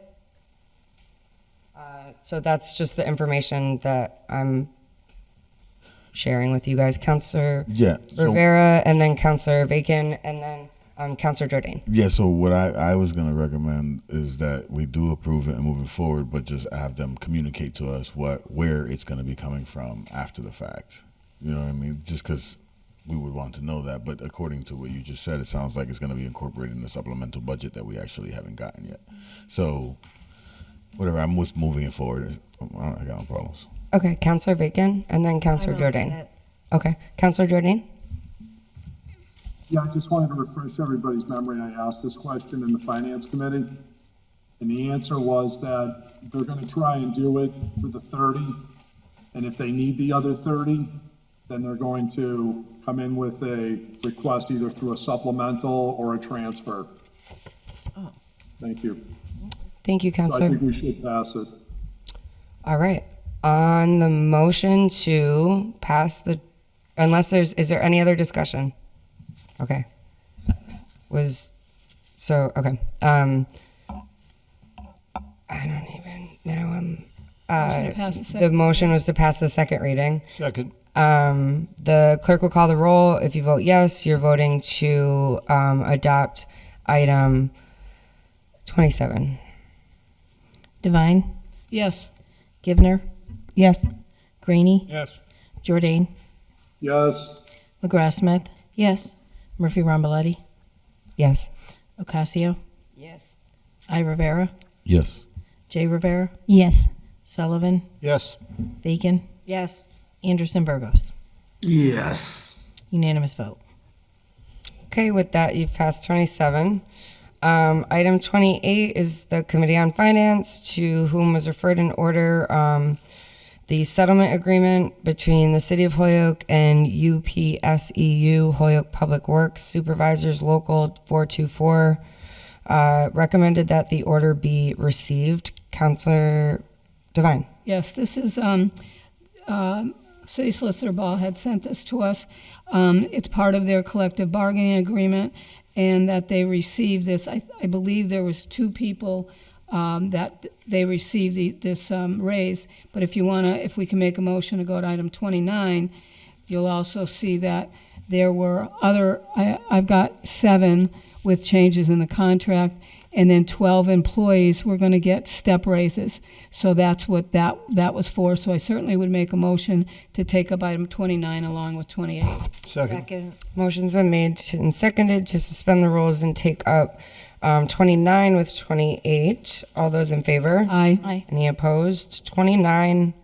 So that's just the information that I'm sharing with you guys. Councilor Yeah. So, Rivera, and then Councilor Bacon, and then Councilor Jordan. yeah. So what I was gonna recommend is that we do approve it and move it forward, but just have them communicate to us where it's gonna be coming from after the fact. You know what I mean? Just because we would want to know that. But according to what you just said, it sounds like it's gonna be incorporated in the supplemental budget that we actually haven't gotten yet. So whatever. I'm with moving it forward. I got no problems. Okay, Councilor Bacon, and then Councilor I'm all Jordan. set. Okay, Councilor Jordan. Yeah, I just wanted to refresh everybody's memory. I asked this question in the finance committee, and the answer was that they're gonna try and do it for the 30, and if they need the other 30, then they're going to come in with a request either through a supplemental or a transfer. Thank you. Thank you, So I Councilor. think we should pass it. All right. On the motion to pass the, is there any other discussion? Okay. Okay. I don't even know. Motion to pass the The second. motion was to pass the second reading. Second. The clerk will call the roll. If you vote yes, you're voting to adopt item 27. Divine, Yes. Givner, Yes. Graney, Yes. Jordan, Yes, McGrath Smith, Yes. Murphy Ramboletti, Yes. Ocasio, Yes. I Rivera, Yes. J Rivera, Yes. Sullivan, Yes. Bacon, Yes. Anderson Burgos. Yes. Unanimous vote. Okay, with that, you've passed 27. Item 28 is the Committee on Finance, to whom was referred in order the settlement agreement between the City of Holyoke and UPSEU, Holyoke Public Works Supervisors Local 424. Recommended that the order be received. Counselor Devine. Yes, this is, City Solicitor Ball had sent this to us. It's part of their collective bargaining agreement, and that they received this. I believe there was 2 people that they received this raise. But if we can make a motion to go to item 29, you'll also see that there were I've got 7 with changes in the contract, and then 12 employees were going to get step raises. So that's what that was for. So I certainly would make a motion to take up item 29 along with 28. Second. Motion's been made and seconded to suspend the rules and take up 29 with 28. All those in favor? Aye. Aye. Any opposed? 29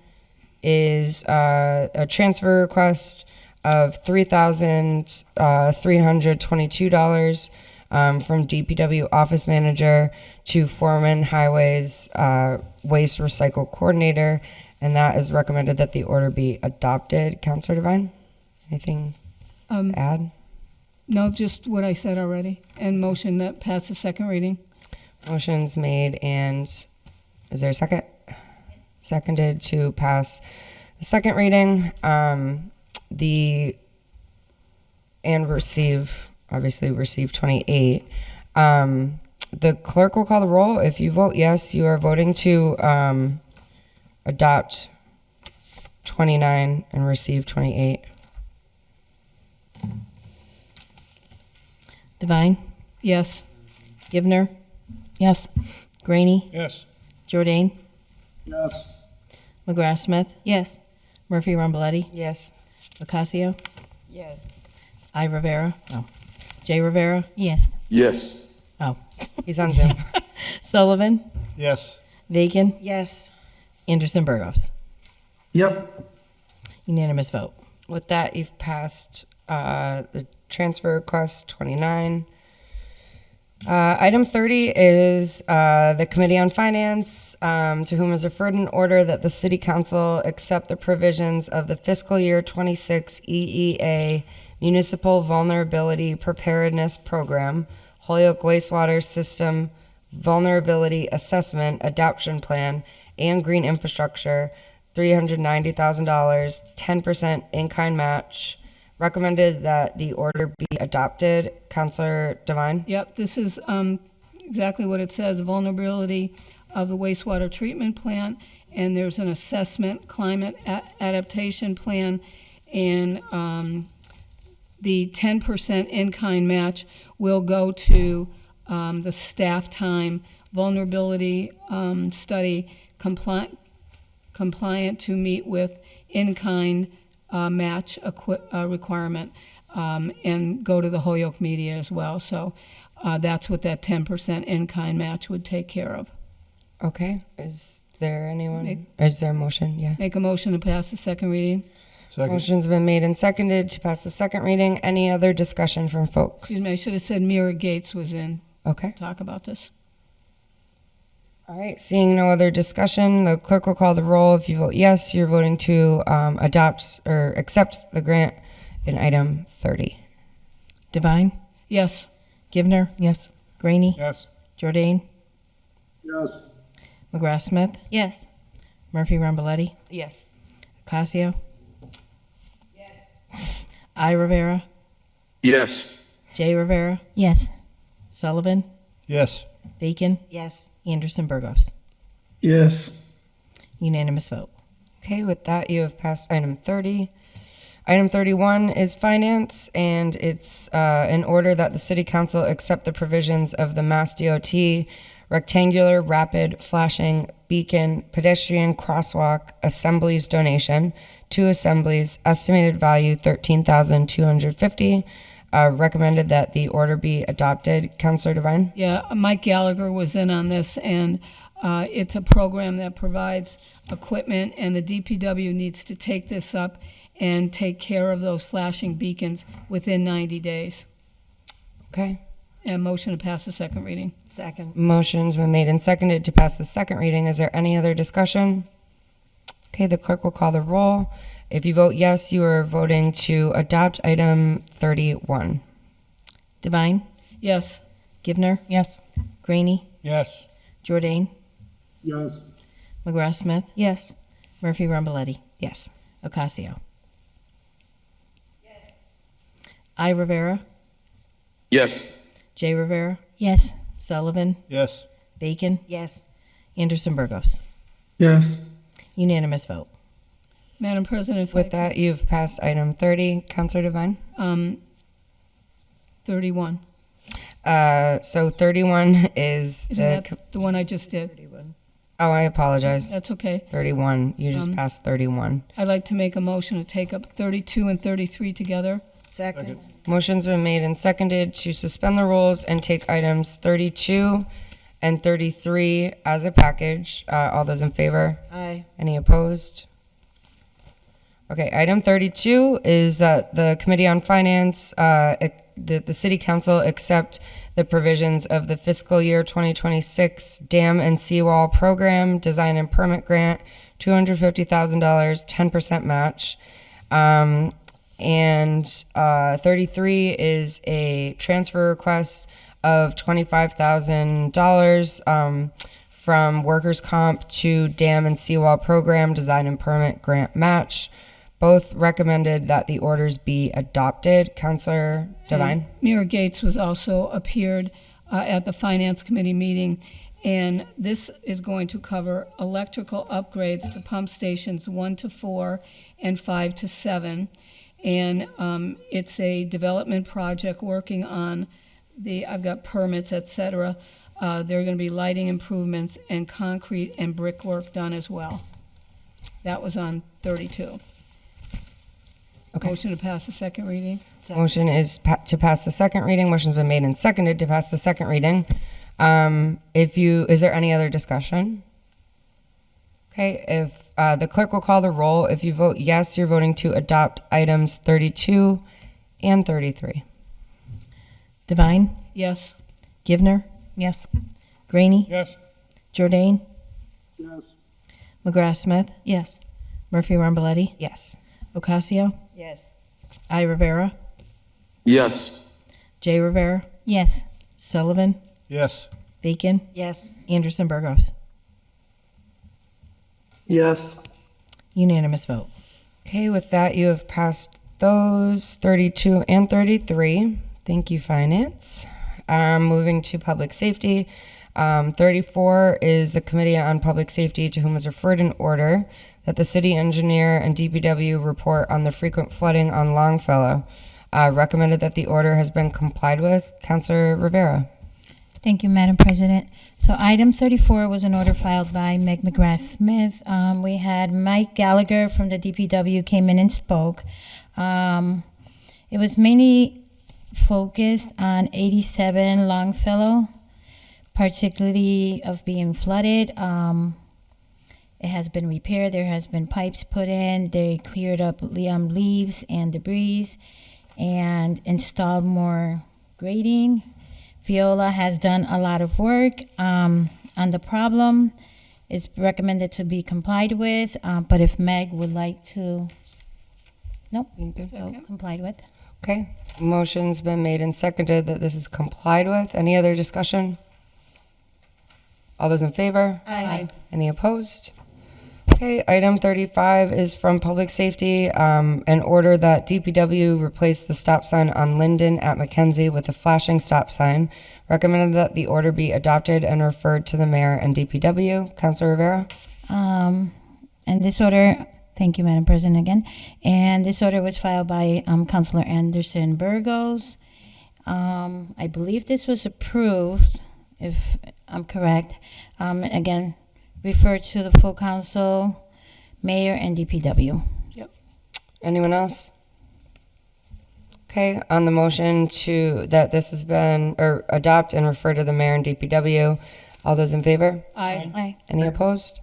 is a transfer request of $3,322 from DPW Office Manager to Foreman Highways Waste Recycle Coordinator, and that is recommended that the order be adopted. Counselor Devine, anything to add? No, just what I said already, and motion that pass the second reading. Motion's made, and is there a second? Seconded to pass the second reading. Receive 28. The clerk will call the roll. If you vote yes, you are voting to adopt 29 and receive 28. Devine. Yes. Givner. Yes. Graney. Yes. Jordan. Yes. McGrath Smith. Yes. Murphy Ramboletti. Yes. Ocasio. Yes. I Rivera. Oh. Jay Rivera. Yes. Yes. Oh. He's on Zoom. Sullivan. Yes. Bacon. Yes. Anderson Burgos. Yep. Unanimous vote. With that, you've passed the transfer request 29. Item 30 is the Committee on Finance, to whom is referred an order that the City Council accept the provisions of the fiscal year 26 EEA Municipal Vulnerability Preparedness Program, Holyoke Wastewater System Vulnerability Assessment Adoption Plan, and Green Infrastructure, $390,000, 10% in-kind match. Recommended that the order be adopted. Counselor Devine? Yep, this is exactly what it says, vulnerability of the wastewater treatment plant, and there's an assessment climate adaptation plan, and the 10% in-kind match will go to the staff time vulnerability study compliant to meet with in-kind match requirement, and go to the Holyoke media as well. So that's what that 10% in-kind match would take care of. Okay. Is there anyone? Is there a motion? Yeah. Make a motion to pass the second reading. Second. Motion's been made and seconded to pass the second reading. Any other discussion from folks? Excuse me, I should have said Mira Gates was in. Okay. Talk about this. All right. Seeing no other discussion, the clerk will call the roll. If you vote yes, you're voting to adopt or accept the grant in item 30. Devine. Yes. Givner. Yes. Graney. Yes. Jordan. Yes. McGrath Smith. Yes. Murphy Ramboletti. Yes. Ocasio. I Rivera. Yes. Jay Rivera. Yes. Sullivan. Yes. Bacon. Yes. Anderson Burgos. Yes. Unanimous vote. Okay. With that, you have passed item 30. Item 31 is finance, and it's in order that the City Council accept the provisions of the Mass DOT rectangular rapid flashing beacon pedestrian crosswalk assemblies donation. 2 assemblies, estimated value $13,250. Recommended that the order be adopted. Counselor Devine? Yeah, Mike Gallagher was in on this, and It's a program that provides equipment, and the DPW needs to take this up and take care of those flashing beacons within 90 days. Okay. And motion to pass the second reading. Second. Motion's been made and seconded to pass the second reading. Is there any other discussion? Okay, the clerk will call the roll. If you vote yes, you are voting to adopt item 31. Divine, Yes. Givner, Yes. Graney, Yes. Jordan, Yes. McGrath Smith, Yes. Murphy Ramboletti, Yes. Ocasio. I. Rivera, Yes. J. Rivera, Yes. Sullivan, Yes. Bacon, Yes. Anderson Burgos. Yes. Unanimous vote. Madam President, if I With that, you've passed item 30. Counselor Devine? 31. So 31 is Isn't that the one I just did? oh, I apologize. That's okay. 31. You just passed 31. I'd like to make a motion to take up 32 and 33 together. Second. Motion's been made and seconded to suspend the rules and take items 32 and 33 as a package. All those in favor? Aye. Any opposed? Okay, item 32 is that the Committee on Finance, the City Council accept the provisions of the fiscal year 2026 Dam and Seawall Program Design and Permit Grant, $250,000, 10% match. And 33 is a transfer request of $25,000 from Workers' Comp to Dam and Seawall Program Design and Permit Grant Match. Both recommended that the orders be adopted. Counselor Devine? Mayor Gates was also appeared at the Finance Committee meeting, and this is going to cover electrical upgrades to pump stations 1 to 4 and 5 to 7. And it's a development project working on I've got permits, et cetera. There are going to be lighting improvements and concrete and brickwork done as well. That was on 32. Okay. Motion to pass the second reading. Motion is to pass the second reading. Motion's been made and seconded to pass the second reading. Is there any other discussion? Okay, if the clerk will call the roll. If you vote yes, you're voting to adopt items 32 and 33. Divine, Yes. Givner, Yes. Graney, Yes. Jordan, Yes. McGrath Smith, Yes. Murphy Ramboletti, Yes. Ocasio, Yes. I. Rivera, Yes. J. Rivera, Yes. Sullivan, Yes. Bacon, Yes. Anderson Burgos. Yes. Unanimous vote. Okay, with that, you have passed those 32 and 33. Thank you, Finance. Moving to Public Safety. 34 is the Committee on Public Safety, to whom is referred an order that the city engineer and DPW report on the frequent flooding on Longfellow. Recommended that the order has been complied with. Councilor Rivera. Thank you, Madam President. So item 34 was an order filed by Meg McGrath Smith. We had Mike Gallagher from the DPW came in and spoke. It was mainly focused on 87 Longfellow, particularly of being flooded. It has been repaired. There has been pipes put in. They cleared up leaves and debris and installed more grading. Viola has done a lot of work on the problem. It's recommended to be complied with, but if Meg would like to, nope, so complied with. Okay, motion's been made and seconded that this is complied with. Any other discussion? All those in favor? Aye. Any opposed? Okay, item 35 is from Public Safety, an order that DPW replace the stop sign on Linden at Mackenzie with a flashing stop sign. Recommended that the order be adopted and referred to the mayor and DPW. Councilor Rivera? And this order, thank you, Madam President, again. And this order was filed by Councilor Anderson Burgos. I believe this was approved, if I'm correct. Again, refer to the full council, mayor, and DPW. Anyone else? Okay, on the motion that this has been, or adopt and refer to the mayor and DPW, All those in favor? Aye. Aye. Any opposed?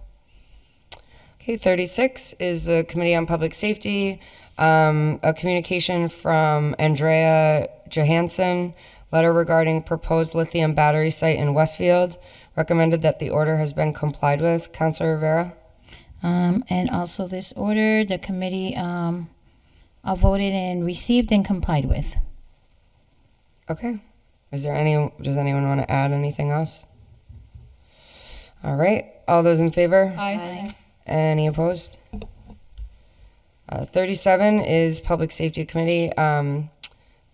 Okay, 36 is the Committee on Public Safety, a communication from Andrea Johansson, letter regarding proposed lithium battery site in Westfield, recommended that the order has been complied with. Councilor Rivera? And also this order, the committee voted and received and complied with. Okay. Does anyone want to add anything else? All right. All those in favor? Aye. Any opposed? 37 is Public Safety Committee.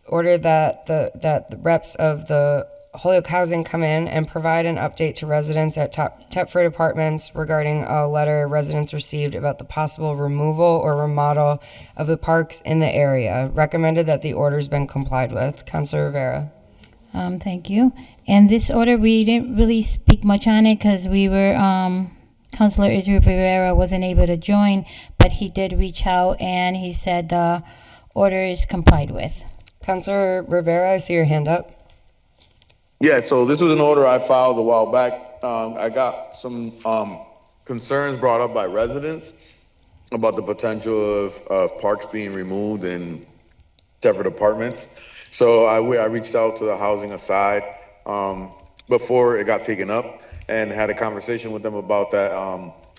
Order that the reps of the Holyoke Housing come in and provide an update to residents at Thetford Apartments regarding a letter residents received about the possible removal or remodel of the parks in the area. Recommended that the order's been complied with. Councilor Rivera. Thank you. And this order, we didn't really speak much on it because we were, Councilor Israel Rivera wasn't able to join, but he did reach out and he said the order is complied with. Councilor Rivera, I see your hand up. Yeah, so this was an order I filed a while back. I got some concerns brought up by residents about the potential of parks being removed in Thetford Apartments. So I reached out to the Housing Aside before it got taken up and had a conversation with them about that,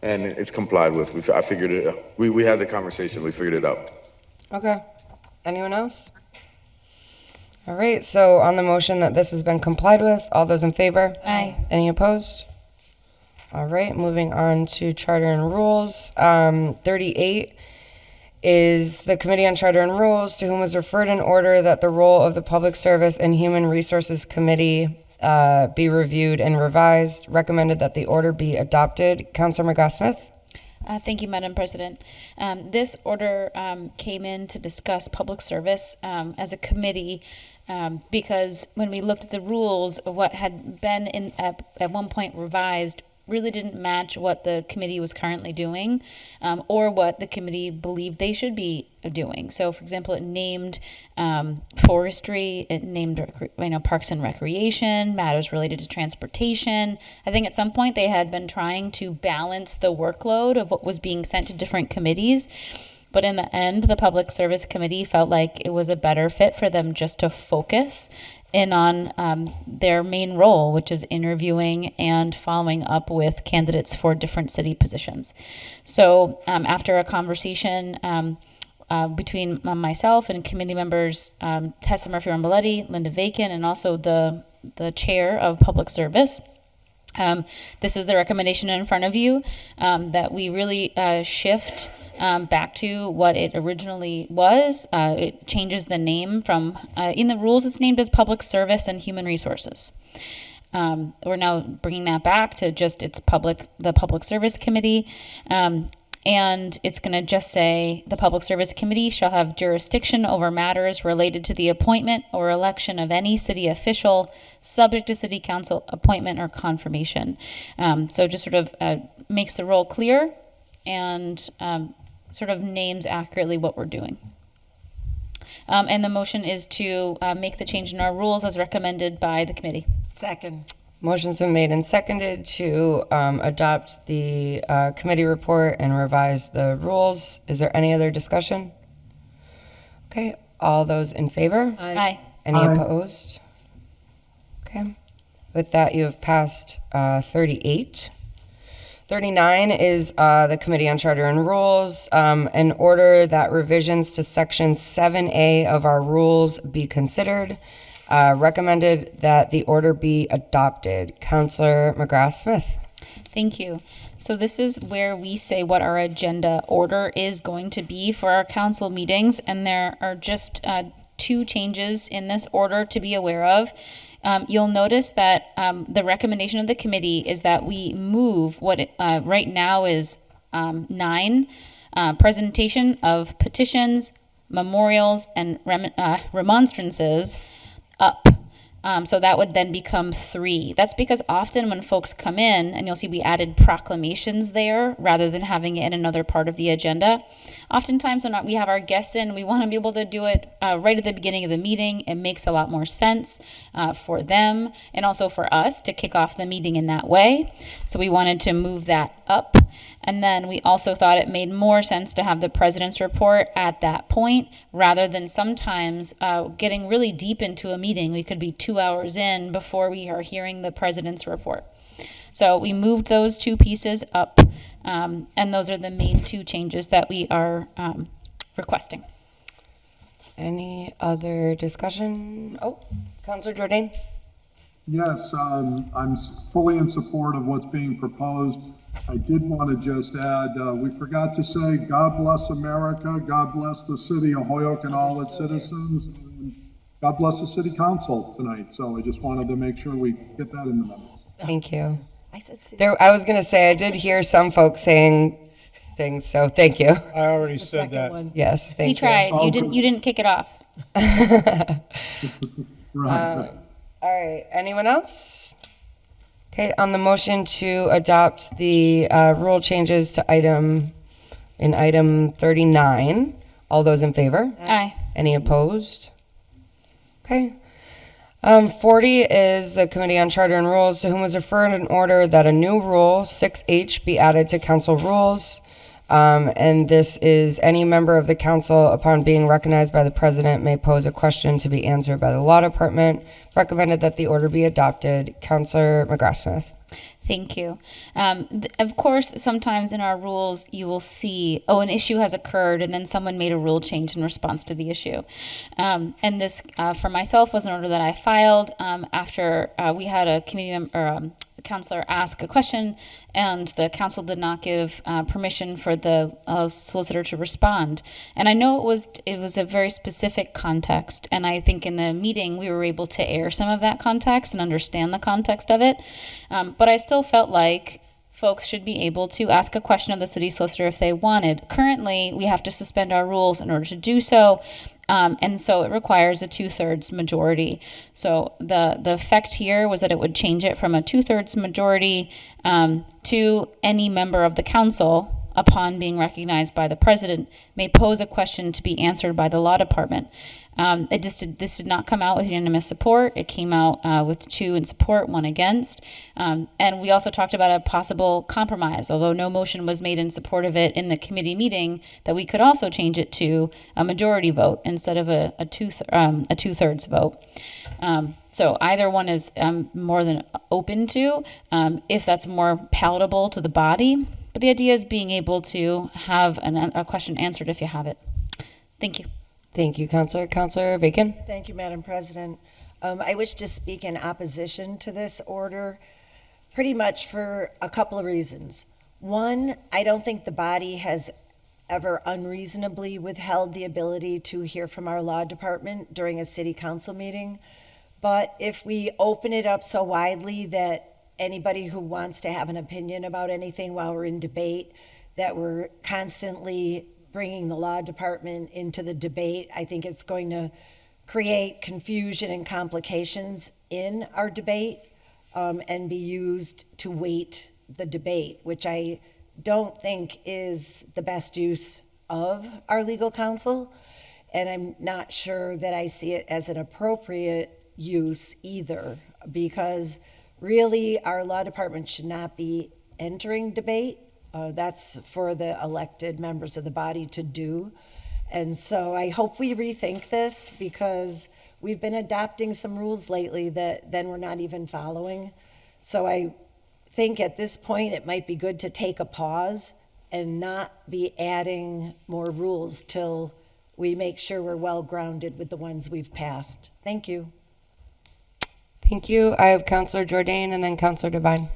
and it's complied with. I figured it out. We had the conversation. We figured it out. Okay. Anyone else? All right, so on the motion that this has been complied with, all those in favor? Aye. Any opposed? All right, moving on to Charter and Rules. 38 is the Committee on Charter and Rules, to whom was referred an order that the role of the Public Service and Human Resources Committee be reviewed and revised. Recommended that the order be adopted. Councilor McGrath-Smith? Thank you, Madam President. This order came in to discuss public service as a committee because when we looked at the rules, what had been at one point revised really didn't match what the committee was currently doing or what the committee believed they should be doing. So, for example, it named forestry, it named parks and recreation, matters related to transportation. I think at some point they had been trying to balance the workload of what was being sent to different committees. But in the end, the Public Service Committee felt like it was a better fit for them just to focus in on their main role, which is interviewing and following up with candidates for different city positions. So after a conversation between myself and committee members, Tessa Murphy-Ramboletti, Linda Vacan, and also the chair of Public Service, this is the recommendation in front of you, that we really shift back to what it originally was. It changes the name from, in the rules it's named as Public Service and Human Resources. We're now bringing that back to just the Public Service Committee. And it's going to just say the Public Service Committee shall have jurisdiction over matters related to the appointment or election of any city official subject to city council appointment or confirmation. So just sort of makes the role clear and sort of names accurately what we're doing. And the motion is to make the change in our rules as recommended by the committee. Second. Motion's been made and seconded to adopt the committee report and revise the rules. Is there any other discussion? Okay, all those in favor? Aye. Any opposed? Okay. With that, you have passed 38. 39 is the Committee on Charter and Rules, an order that revisions to Section 7A of our rules be considered. Recommended that the order be adopted. Councilor McGrath-Smith. Thank you. So this is where we say what our agenda order is going to be for our council meetings, and there are just two changes in this order to be aware of. You'll notice that the recommendation of the committee is that we move what right now is 9, presentation of petitions, memorials, and remonstrances up. So that would then become 3. That's because often when folks come in, and you'll see we added proclamations there rather than having it in another part of the agenda, oftentimes when we have our guests in, we want to be able to do it right at the beginning of the meeting. It makes a lot more sense for them and also for us to kick off the meeting in that way. So we wanted to move that up. And then we also thought it made more sense to have the president's report at that point rather than sometimes getting really deep into a meeting. We could be 2 hours in before we are hearing the president's report. So we moved those two pieces up, and those are the main two changes that we are requesting. Any other discussion? Oh, Councilor Jordan? Yes, I'm fully in support of what's being proposed. I did want to just add, we forgot to say, God bless America, God bless the city of Holyoke and all its citizens, and God bless the city council tonight. So I just wanted to make sure we get that in the minutes. Thank you. I said city. There, I was going to say, I did hear some folks saying things, so thank you. I already said that. Yes, thank We you. tried. You didn't kick it off. Right. All right, anyone else? Okay, on the motion to adopt the rule changes to item 39, all those in favor? Aye. Any opposed? Okay. 40 is the Committee on Charter and Rules, to whom was referred an order that a new rule, 6H, be added to council rules. And this is any member of the council, upon being recognized by the president, may pose a question to be answered by the law department. Recommended that the order be adopted. Councilor McGrath-Smith. Thank you. Of course, sometimes in our rules, you will see, an issue has occurred, and then someone made a rule change in response to the issue. And this, for myself, was an order that I filed after we had a committee member, counselor ask a question, and the council did not give permission for the solicitor to respond. And I know it was a very specific context, and I think in the meeting we were able to air some of that context and understand the context of it. But I still felt like folks should be able to ask a question of the city solicitor if they wanted. Currently, we have to suspend our rules in order to do so. And so it requires a 2/3 majority. So the effect here was that it would change it from a 2/3 majority to any member of the council, upon being recognized by the president, may pose a question to be answered by the law department. This did not come out with unanimous support. It came out with 2 in support, 1 against. And we also talked about a possible compromise, although no motion was made in support of it in the committee meeting, that we could also change it to a majority vote instead of a 2/3 vote. So either one is more than open to, if that's more palatable to the body. But the idea is being able to have a question answered if you have it. Thank you. Thank you, Councilor. Councilor Bacon? Thank you, Madam President. I wish to speak in opposition to this order, pretty much for a couple of reasons. One, I don't think the body has ever unreasonably withheld the ability to hear from our law department during a city council meeting. But if we open it up so widely that anybody who wants to have an opinion about anything while we're in debate, that we're constantly bringing the law department into the debate, I think it's going to create confusion and complications in our debate, and be used to weight the debate, which I don't think is the best use of our legal counsel. And I'm not sure that I see it as an appropriate use either, because really our law department should not be entering debate. That's for the elected members of the body to do. And so I hope we rethink this, because we've been adopting some rules lately that then we're not even following. So I think at this point it might be good to take a pause and not be adding more rules till we make sure we're well grounded with the ones we've passed. Thank you. Thank you. I have Councilor Jordan and then Councilor Devine.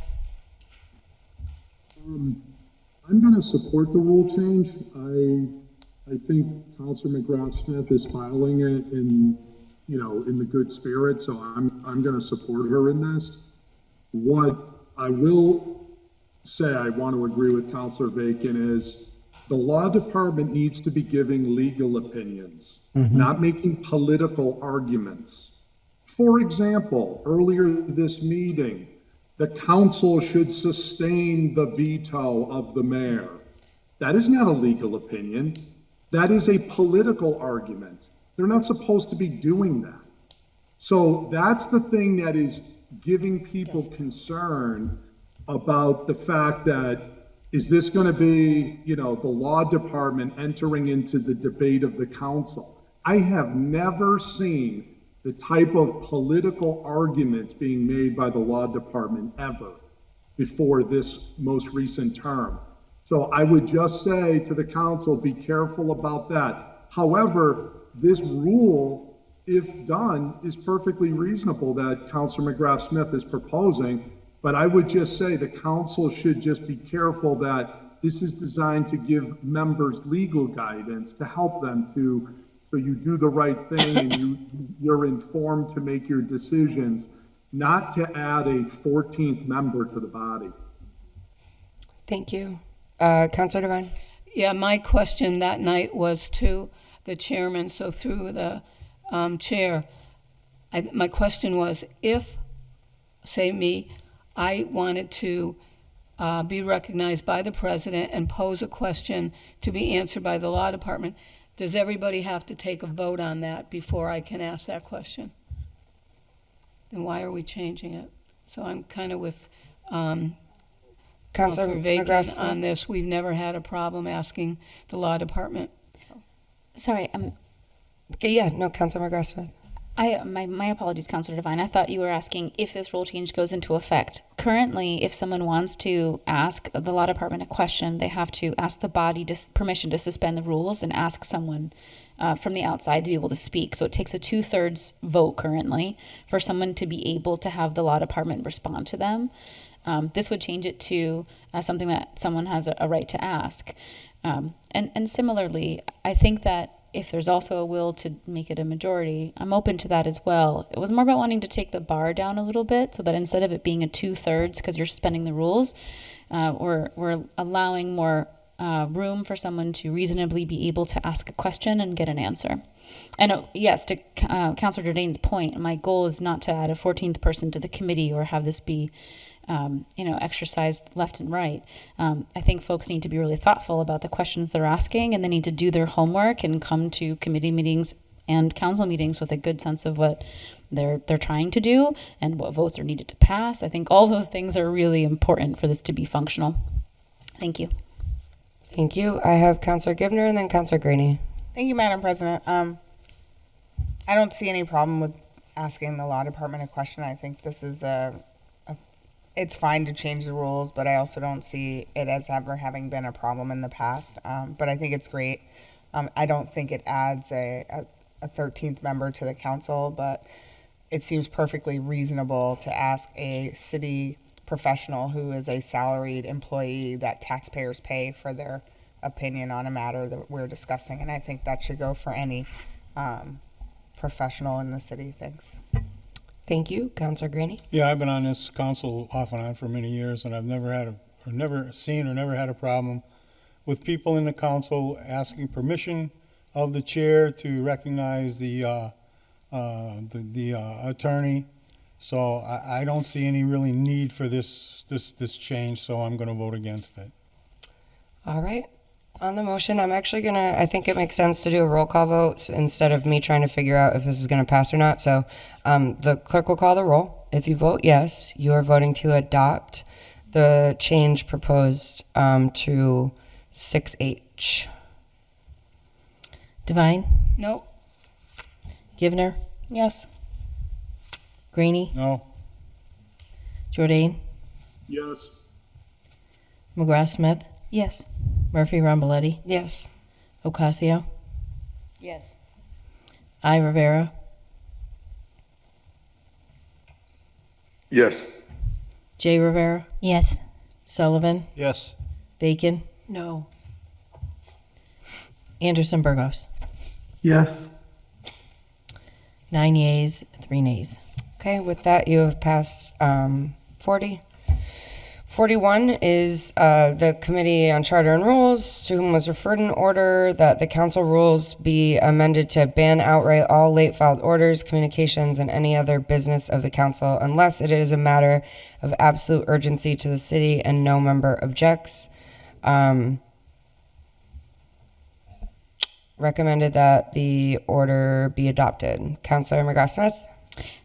I'm going to support the rule change. I think Councilor McGrath-Smith is filing it in the good spirit, so I'm going to support her in this. What I will say, I want to agree with Councilor Bacon, is the law department needs to be giving legal opinions, not making political arguments. For example, earlier this meeting, the council should sustain the veto of the mayor. That is not a legal opinion. That is a political argument. They're not supposed to be doing that. So that's the thing that is giving people concern about the fact that, is this going to be, the law department entering into the debate of the council? I have never seen the type of political arguments being made by the law department ever before this most recent term. So I would just say to the council, be careful about that. However, this rule, if done, is perfectly reasonable that Councilor McGrath Smith is proposing. But I would just say the council should just be careful that this is designed to give members legal guidance to help them so you do the right thing and you're informed to make your decisions, not to add a 14th member to the body. Thank you. Councilor Devine? Yeah, my question that night was to the chairman, so through the chair, my question was, if, say me, I wanted to be recognized by the president and pose a question to be answered by the law department, does everybody have to take a vote on that before I can ask that question? Then why are we changing it? So I'm kind of with Councilor Vacan on this. We've never had a problem asking the law department. Sorry, Councilor McGrath Smith. My apologies, Councilor Devine. I thought you were asking if this rule change goes into effect. Currently, if someone wants to ask the law department a question, they have to ask the body permission to suspend the rules and ask someone from the outside to be able to speak. So it takes a 2/3 vote currently for someone to be able to have the law department respond to them. This would change it to something that someone has a right to ask. And similarly, I think that if there's also a will to make it a majority, I'm open to that as well. It was more about wanting to take the bar down a little bit so that instead of it being a 2/3 because you're suspending the rules, we're allowing more room for someone to reasonably be able to ask a question and get an answer. And yes, to Councilor Jordane's point, my goal is not to add a 14th person to the committee or have this be exercised left and right. I think folks need to be really thoughtful about the questions they're asking, and they need to do their homework and come to committee meetings and council meetings with a good sense of what they're trying to do and what votes are needed to pass. I think all those things are really important for this to be functional. Thank you. Thank you. I have Councilor Givner and then Councilor Greeny. Thank you, Madam President. I don't see any problem with asking the law department a question. I think this is it's fine to change the rules, but I also don't see it as ever having been a problem in the past. But I think it's great. I don't think it adds a 13th member to the council, but it seems perfectly reasonable to ask a city professional who is a salaried employee that taxpayers pay for their opinion on a matter that we're discussing. And I think that should go for any professional in the city. Thanks. Thank you. Councilor Greeny? Yeah, I've been on this council off and on for many years, and I've never had a problem with people in the council asking permission of the chair to recognize the attorney. So I don't see any really need for this change, so I'm going to vote against it. All right. On the motion, I think it makes sense to do a roll call vote instead of me trying to figure out if this is going to pass or not. So the clerk will call the roll. If you vote yes, you are voting to adopt the change proposed to 6H. Devine? Nope. Givner? Yes. Greeny? No. Jordane? Yes. McGrath Smith? Yes. Murphy Ramboletti? Yes. Ocasio? Yes. I. Rivera? Yes. J. Rivera? Yes. Sullivan? Yes. Bacon? No. Anderson Burgos? Yes. 9 yeas, 3 nays. Okay, with that, you have passed 40. 41 is the Committee on Charter and Rules, to whom was referred an order that the council rules be amended to ban outright all late filed orders, communications, and any other business of the council unless it is a matter of absolute urgency to the city and no member objects. recommended that the order be adopted. Councilor McGrath-Smith?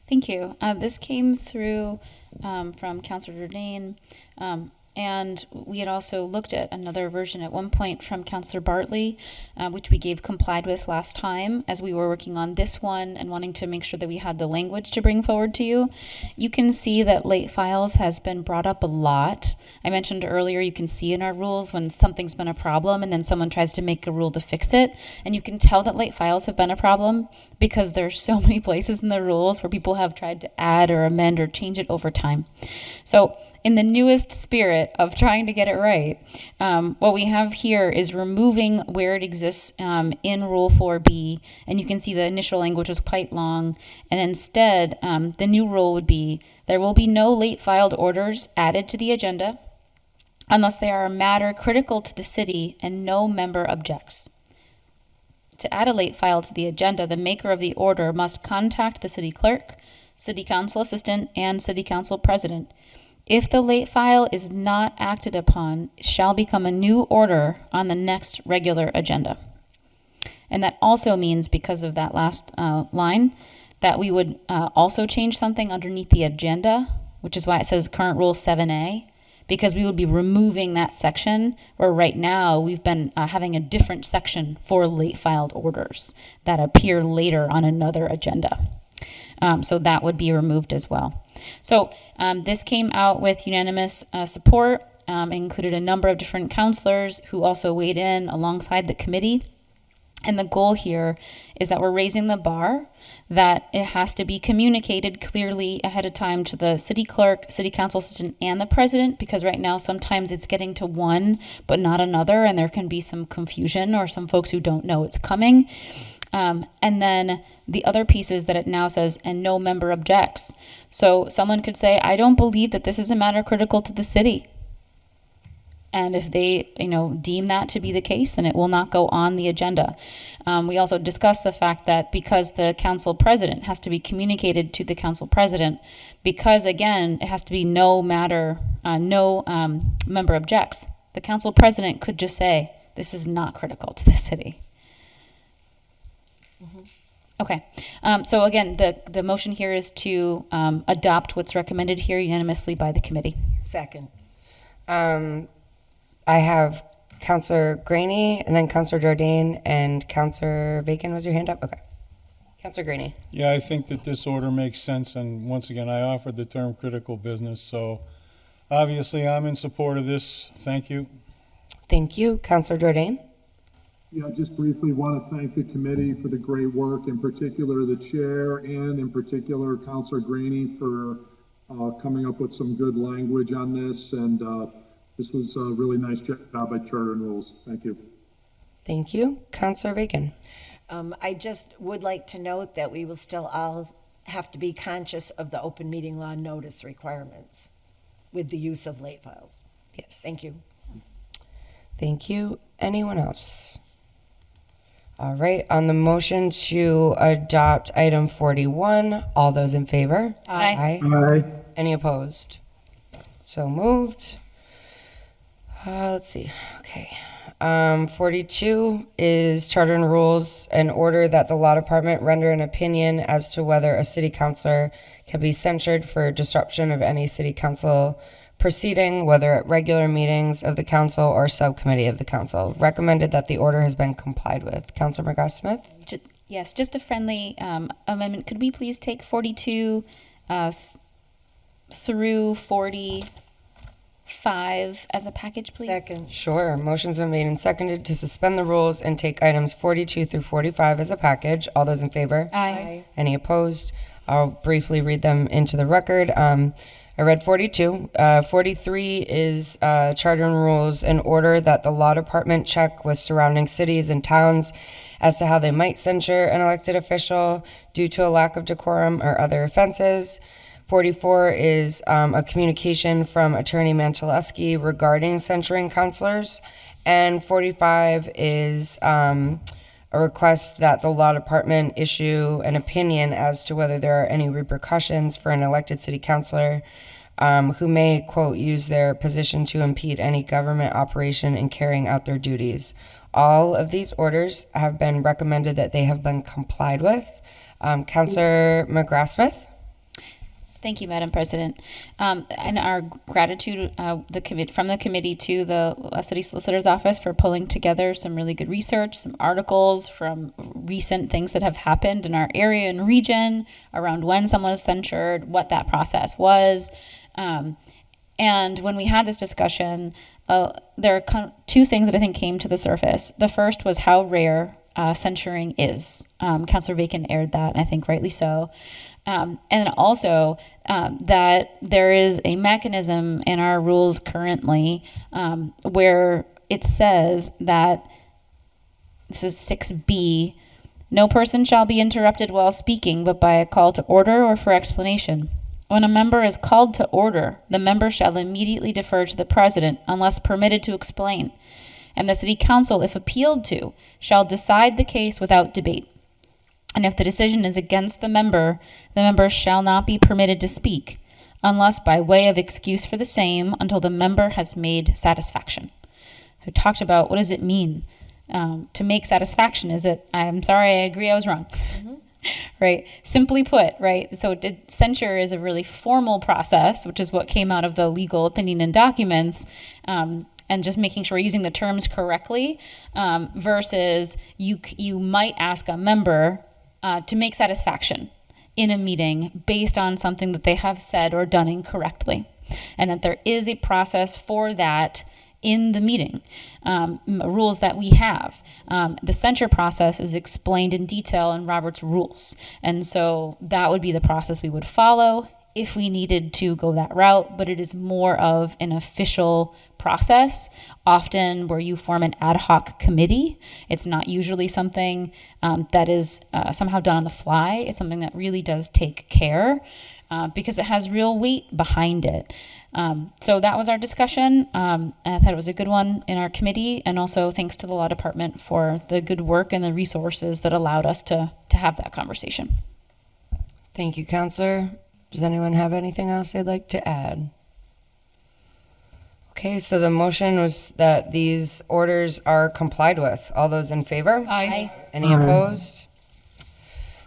Thank you. This came through from Councilor Jordan, and we had also looked at another version at one point from Councilor Bartley, which we gave complied with last time as we were working on this one and wanting to make sure that we had the language to bring forward to you. You can see that late files has been brought up a lot. I mentioned earlier, you can see in our rules when something's been a problem and then someone tries to make a rule to fix it. And you can tell that late files have been a problem because there's so many places in the rules where people have tried to add or amend or change it over time. So in the newest spirit of trying to get it right, what we have here is removing where it exists in Rule 4B, and you can see the initial language was quite long, and instead the new rule would be there will be no late filed orders added to the agenda unless they are a matter critical to the city and no member objects. To add a late file to the agenda, the maker of the order must contact the city clerk, city council assistant, and city council president. If the late file is not acted upon, it shall become a new order on the next regular agenda. And that also means, because of that last line, that we would also change something underneath the agenda, which is why it says current rule 7A, because we would be removing that section where right now we've been having a different section for late filed orders that appear later on another agenda. So that would be removed as well. So this came out with unanimous support. It included a number of different counselors who also weighed in alongside the committee. And the goal here is that we're raising the bar, that it has to be communicated clearly ahead of time to the city clerk, city council assistant, and the president, because right now sometimes it's getting to one but not another, and there can be some confusion or some folks who don't know it's coming. And then the other piece is that it now says, and no member objects. So someone could say, I don't believe that this is a matter critical to the city. And if they, deem that to be the case, then it will not go on the agenda. We also discussed the fact that because the council president has to be communicated to the council president, because again, it has to be no member objects. The council president could just say, this is not critical to the city. Okay, so again, the motion here is to adopt what's recommended here unanimously by the committee. Second. I have Councilor Graney, and then Councilor Jordan, and Councilor Bacon. Was your hand up? Okay. Councilor Graney. Yeah, I think that this order makes sense, and once again, I offered the term critical business, so obviously I'm in support of this. Thank you. Thank you. Councilor Jordan. Yeah, just briefly want to thank the committee for the great work, in particular the chair, and in particular Councilor Graney for coming up with some good language on this, and this was a really nice job by Charter and Rules. Thank you. Thank you. Councilor Bacon. I just would like to note that we will still all have to be conscious of the open meeting law notice requirements with the use of late files. Yes. Thank you. Thank you. Anyone else? All right. On the motion to adopt item 41, all those in favor? Aye. Aye. Any opposed? So moved. Let's see. Okay. 42 is Charter and Rules, an order that the Law Department render an opinion as to whether a city councilor can be censured for disruption of any city council proceeding, whether at regular meetings of the council or subcommittee of the council. Recommended that the order has been complied with. Councilor McGrath-Smith? Yes, just a friendly amendment. Could we please take 42 through 45 as a package, please? Second. Sure. Motion's been made and seconded to suspend the rules and take items 42 through 45 as a package. All those in favor? Aye. Any opposed? I'll briefly read them into the record. I read 42. 43 is Charter and Rules, an order that the Law Department check with surrounding cities and towns as to how they might censure an elected official due to a lack of decorum or other offenses. 44 is a communication from Attorney Mantelewski regarding censuring counselors. And 45 is a request that the Law Department issue an opinion as to whether there are any repercussions for an elected city councilor who may, quote, use their position to impede any government operation in carrying out their duties. all of these orders have been recommended that they have been complied with. Councilor McGrath-Smith? Thank you, Madam President. And our gratitude from the committee to the City Solicitor's Office for pulling together some really good research, some articles from recent things that have happened in our area and region around when someone was censured, what that process was. And when we had this discussion, there are two things that I think came to the surface. The first was how rare censuring is. Councilor Bacon aired that, and I think rightly so. And also that there is a mechanism in our rules currently where it says that, this is 6B, no person shall be interrupted while speaking but by a call to order or for explanation. When a member is called to order, the member shall immediately defer to the president unless permitted to explain. And the city council, if appealed to, shall decide the case without debate. And if the decision is against the member shall not be permitted to speak, unless by way of excuse for the same until the member has made satisfaction. So we talked about what does it mean to make satisfaction? Is it, I'm sorry, I agree, I was wrong. Right? Simply put, right? So censure is a really formal process, which is what came out of the legal opinion and documents, and just making sure we're using the terms correctly, versus you might ask a member to make satisfaction in a meeting based on something that they have said or done incorrectly, and that there is a process for that in the meeting, rules that we have. The censure process is explained in detail in Robert's rules, and so that would be the process we would follow if we needed to go that route, but it is more of an official process, often where you form an ad hoc committee. It's not usually something that is somehow done on the fly. It's something that really does take care because it has real weight behind it. So that was our discussion. And I thought it was a good one in our committee, and also thanks to the law department for the good work and the resources that allowed us to have that conversation. Thank you, Councilor. Does anyone have anything else they'd like to add? Okay, so the motion was that these orders are complied with. All those in favor? Aye. Any opposed?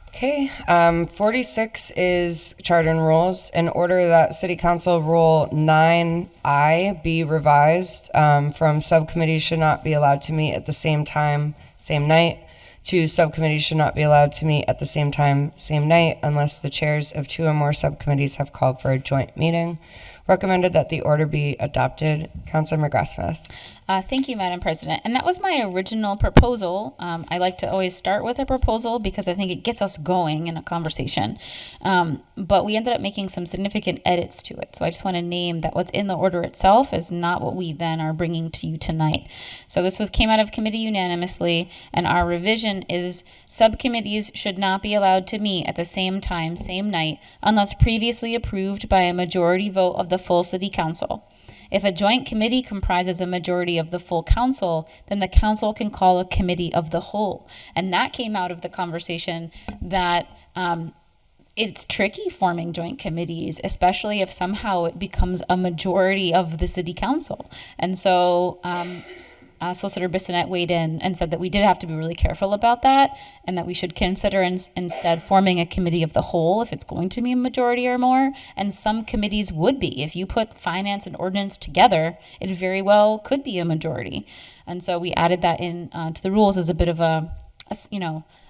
Okay, 46 is Charter and Rules. In order that City Council Rule 9I be revised from subcommittees should not be allowed to meet at the same time, same night, to subcommittees should not be allowed to meet at the same time, same night, unless the chairs of two or more subcommittees have called for a joint meeting. Recommended that the order be adopted. Councilor McGrath-Smith. Thank you, Madam President. And that was my original proposal. I like to always start with a proposal because I think it gets us going in a conversation. But we ended up making some significant edits to it. So I just want to name that what's in the order itself is not what we then are bringing to you tonight. So this came out of committee unanimously, and our revision is subcommittees should not be allowed to meet at the same time, same night, unless previously approved by a majority vote of the full city council. If a joint committee comprises a majority of the full council, then the council can call a committee of the whole. And that came out of the conversation that it's tricky forming joint committees, especially if somehow it becomes a majority of the city council. And so Solicitor Bissonnette weighed in and said that we did have to be really careful about that, and that we should consider instead forming a committee of the whole if it's going to be a majority or more. And some committees would be. If you put finance and ordinance together, it very well could be a majority. And so we added that in to the rules as a bit of a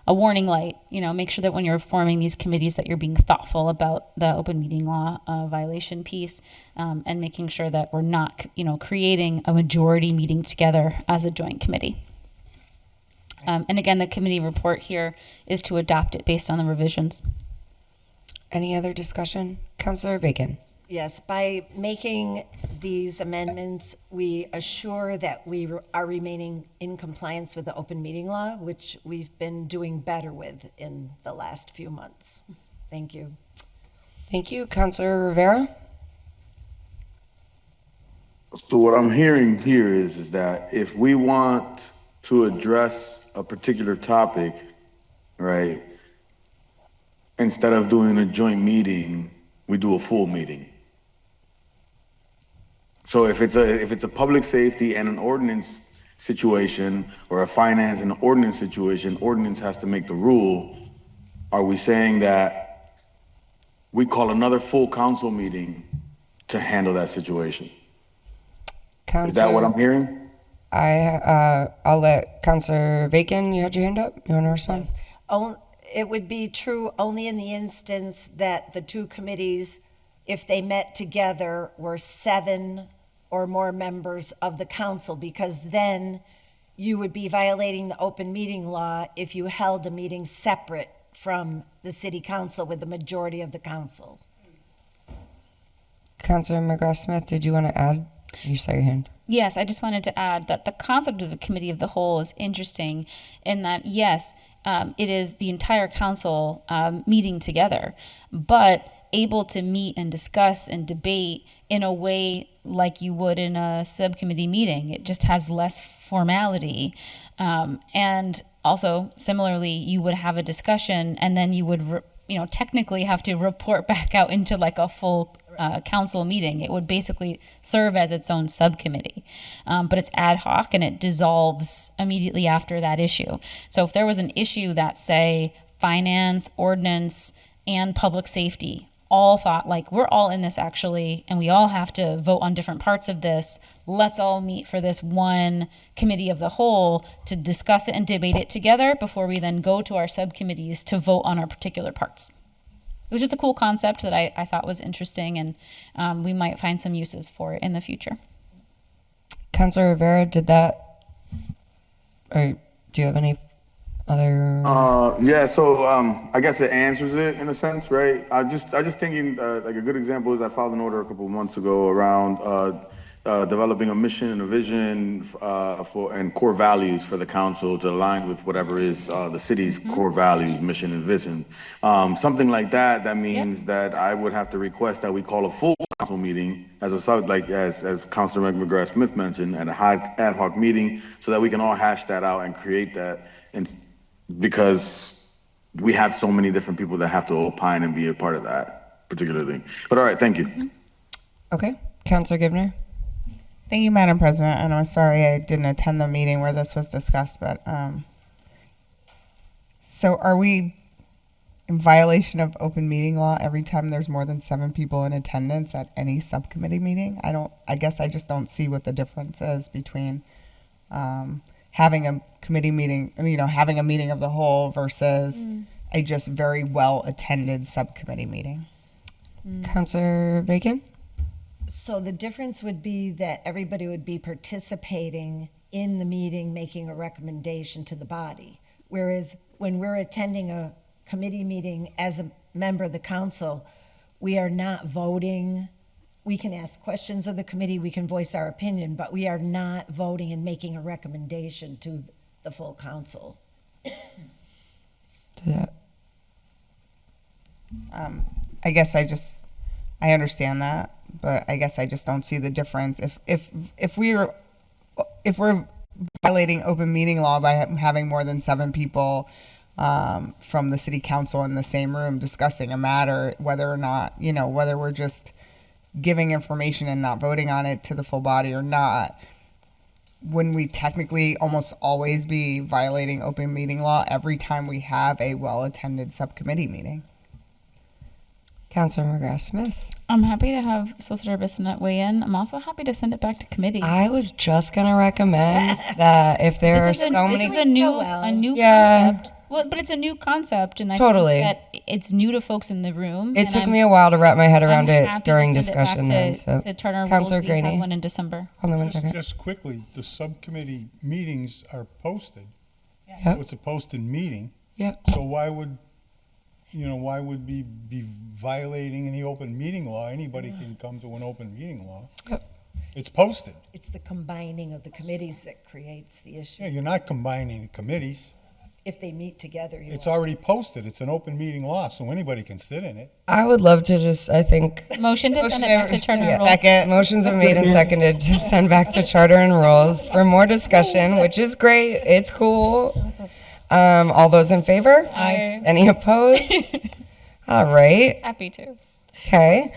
warning light. Make sure that when you're forming these committees that you're being thoughtful about the open meeting law violation piece, and making sure that we're not, creating a majority meeting together as a joint committee. And again, the committee report here is to adopt it based on the revisions. Any other discussion? Councilor Bacon. Yes, by making these amendments, we assure that we are remaining in compliance with the open meeting law, which we've been doing better with in the last few months. Thank you. Thank you. Councilor Rivera. So what I'm hearing here is that if we want to address a particular topic, right, instead of doing a joint meeting, we do a full meeting. So if it's a public safety and an ordinance situation or a finance and ordinance situation, ordinance has to make the rule. Are we saying that we call another full council meeting to handle that situation? Is that what I'm hearing? I'll let Councilor Bacon, you had your hand up? You want to respond? It would be true only in the instance that the two committees, if they met together, were 7 or more members of the council, because then you would be violating the open meeting law if you held a meeting separate from the city council with the majority of the council. Councilor McGrath Smith, did you want to add? You saw your hand. Yes, I just wanted to add that the concept of a committee of the whole is interesting in that, yes, it is the entire council meeting together, but able to meet and discuss and debate in a way like you would in a subcommittee meeting. It just has less formality. And also, similarly, you would have a discussion and then you would, technically have to report back out into like a full council meeting. It would basically serve as its own subcommittee, but it's ad hoc and it dissolves immediately after that issue. So if there was an issue that, say, finance, ordinance, and public safety all thought like, we're all in this actually, and we all have to vote on different parts of this, let's all meet for this one committee of the whole to discuss it and debate it together before we then go to our subcommittees to vote on our particular parts. It was just a cool concept that I thought was interesting, and we might find some uses for it in the future. Councilor Rivera, did that, or do you have any other? Yeah, so I guess it answers it in a sense, right? I just thinking like a good example is I filed an order a couple of months ago around developing a mission and a vision for and core values for the council to align with whatever is the city's core values, mission and vision. Something like that. That means that I would have to request that we call a full council meeting as as Councilor McGrath Smith mentioned, at a ad hoc meeting, so that we can all hash that out and create that. And because we have so many different people that have to opine and be a part of that particular thing. But all right, thank you. Okay, Councilor Givner. Thank you, Madam President. And I'm sorry I didn't attend the meeting where this was discussed, but so are we in violation of open meeting law every time there's more than 7 people in attendance at any subcommittee meeting? I guess I just don't see what the difference is between having a committee meeting, having a meeting of the whole versus a just very well attended subcommittee meeting. Councilor Bacon? So the difference would be that everybody would be participating in the meeting, making a recommendation to the body. Whereas when we're attending a committee meeting as a member of the council, we are not voting. We can ask questions of the committee, we can voice our opinion, but we are not voting and making a recommendation to the full council. I guess I understand that, but I guess I just don't see the difference. If we're violating open meeting law by having more than 7 people from the city council in the same room discussing a matter, whether or not, whether we're just giving information and not voting on it to the full body or not, wouldn't we technically almost always be violating open meeting law every time we have a well-attended subcommittee meeting? Councilor McGrath Smith. I'm happy to have Solicitor Bissonnette weigh in. I'm also happy to send it back to committee. I was just gonna recommend that if there are so many. This is a new concept. Well, but it's a new concept, and I think that it's new to folks in the room. It took me a while to wrap my head around I'm it happy during to send discussion. it back Then, to Charter and Councilor Rules. We have Graney. one in December. Hold on one second. Just quickly, the subcommittee meetings are posted. Yep. So it's a posted meeting. Yep. So why would we be violating any open meeting law? Anybody can come to an open meeting law. Yep. It's posted. It's the combining of the committees that creates the issue. Yeah, you're not combining committees. If they meet together, It's already posted. It's an open meeting law, so anybody can sit in it. I would love to just, Motion to send it back to Charter and Rules. Second. Motions are made and seconded to send back to Charter and Rules for more discussion, which is great. It's cool. All those in favor? Aye. Any opposed? All right. Happy to. Okay.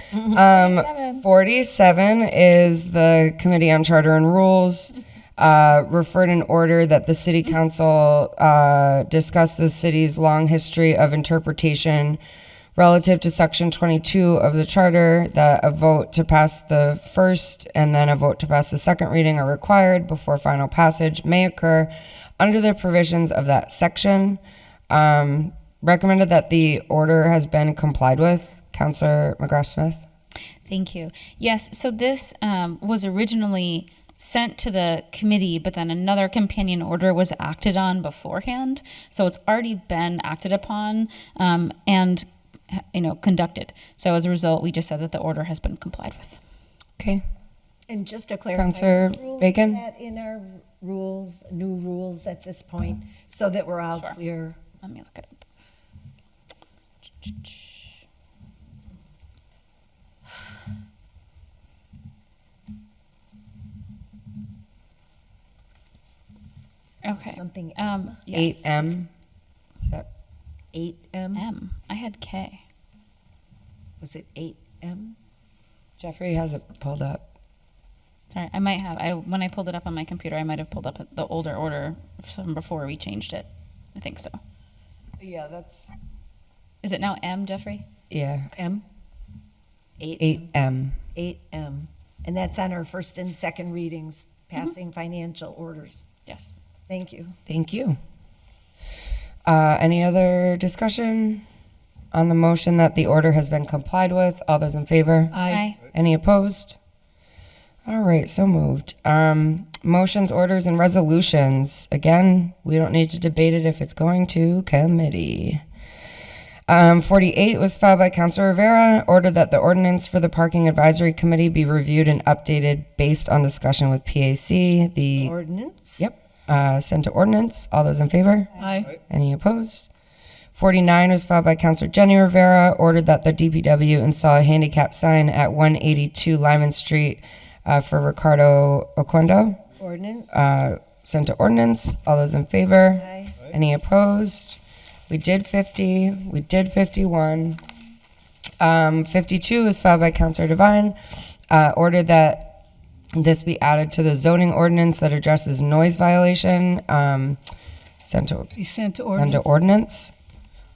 47 is the Committee on Charter and Rules. referred an order that the city council discuss the city's long history of interpretation relative to section 22 of the charter, that a vote to pass the first and then a vote to pass the second reading are required before final passage may occur under the provisions of that section. Recommended that the order has been complied with. Councillor McGrath-Smith. Thank you. Yes, so this was originally sent to the committee, but then another companion order was acted on beforehand. So it's already been acted upon and conducted. So as a result, we just said that the order has been complied with. Okay. And just to clarify, Councillor the rules Bacon? that in our rules, new rules at this point, so that we're all Sure. clear. Let me look it up. Okay. Something Yes, 8M. it's Is that 8M. M. I had K. Was it 8M? Jeffrey has it pulled up. Sorry, I might have. When I pulled it up on my computer, I might have pulled up the older order from before we changed it. I think so. Yeah, that's. Is it now M, Jeffrey? Yeah. M? 8M. 8M. 8M. And that's on our first and second readings, passing financial orders. Yes. Thank you. Thank you. Any other discussion on the motion that the order has been complied with? All those in favor? Aye. Any opposed? All right, so moved. Motions, orders, and resolutions. Again, we don't need to debate it if it's going to committee. 48 was filed by Councilor Rivera, ordered that the ordinance for the Parking Advisory Committee be reviewed and updated based on discussion with PAC. The Ordinance? Yep. Sent to ordinance. All those in favor? Aye. Any opposed? 49 was filed by Councilor Jenny Rivera, ordered that the DPW install a handicap sign at 182 Lyman Street for Ricardo Oquendo. Ordinance? Sent to ordinance. All those in favor? Aye. Any opposed? We did 50. We did 51. 52 was filed by Councilor Devine, ordered that this be added to the zoning ordinance that addresses noise violation. Sent to Be sent to Send ordinance. to ordinance.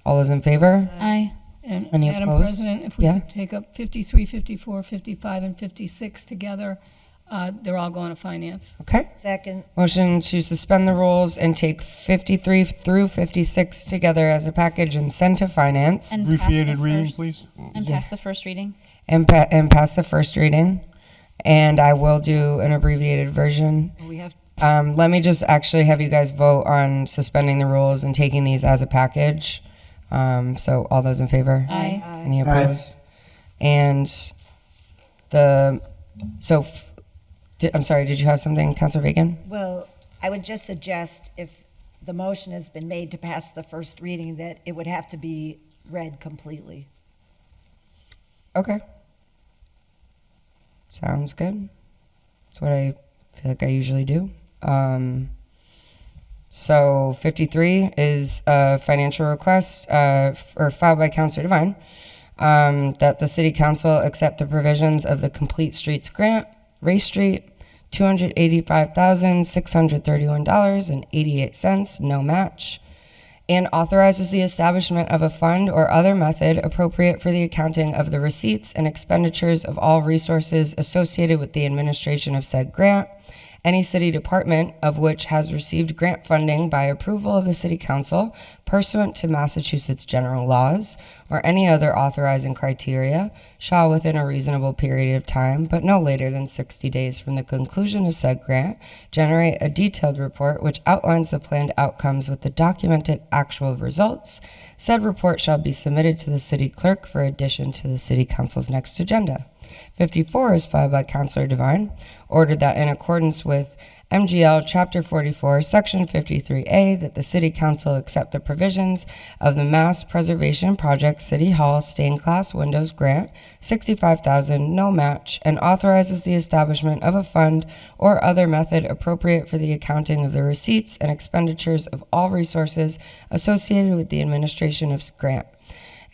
All those in favor? Aye. And Any Madam opposed? President, if we Yeah. could take up 53, 54, 55, and 56 together, they're all going to finance. Okay. Second. Motion to suspend the rules and take 53 through 56 together as a package and send to finance. And pass the Abbreviated reading, first- please. And pass the first reading. And pass the first reading. And I will do an abbreviated version. We have, Let me just actually have you guys vote on suspending the rules and taking these as a package. So all those in favor? Aye. Any opposed? And I'm sorry, did you have something, Councilor Bacon? Well, I would just suggest if the motion has been made to pass the first reading, that it would have to be read completely. Okay. Sounds good. That's what I feel like I usually do. So 53 is a financial request filed by Councilor Devine, that the City Council accept the provisions of the Complete Streets Grant, Race Street, $285,631.88, no match, and authorizes the establishment of a fund or other method appropriate for the accounting of the receipts and expenditures of all resources associated with the administration of said grant, any city department of which has received grant funding by approval of the City Council pursuant to Massachusetts general laws or any other authorizing criteria, shall within a reasonable period of time, but no later than 60 days from the conclusion of said grant, generate a detailed report which outlines the planned outcomes with the documented actual results. Said report shall be submitted to the city clerk for addition to the City Council's next agenda. 54 is filed by Councilor Devine, ordered that in accordance with MGL Chapter 44, Section 53A, that the City Council accept the provisions of the Mass Preservation Project City Hall Stained Glass Windows Grant, $65,000, no match, and authorizes the establishment of a fund or other method appropriate for the accounting of the receipts and expenditures of all resources associated with the administration of grant.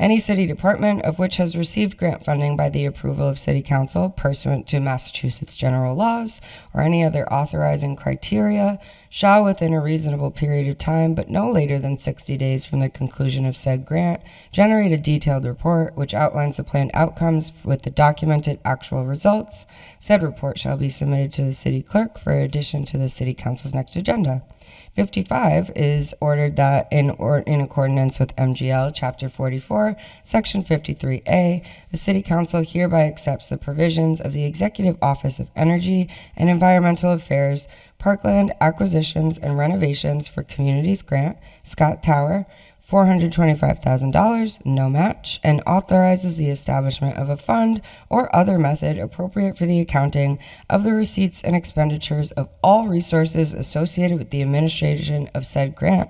Any city department of which has received grant funding by the approval of City Council pursuant to Massachusetts general laws or any other authorizing criteria shall, within a reasonable period of time, but no later than 60 days from the conclusion of said grant, generate a detailed report which outlines the planned outcomes with the documented actual results. Said report shall be submitted to the city clerk for addition to the City Council's next agenda. 55 is ordered that in accordance with MGL Chapter 44, Section 53A, the City Council hereby accepts the provisions of the Executive Office of Energy and Environmental Affairs, Parkland Acquisitions and Renovations for Communities Grant, Scott Tower, $425,000, no match, and authorizes the establishment of a fund or other method appropriate for the accounting of the receipts and expenditures of all resources associated with the administration of said grant.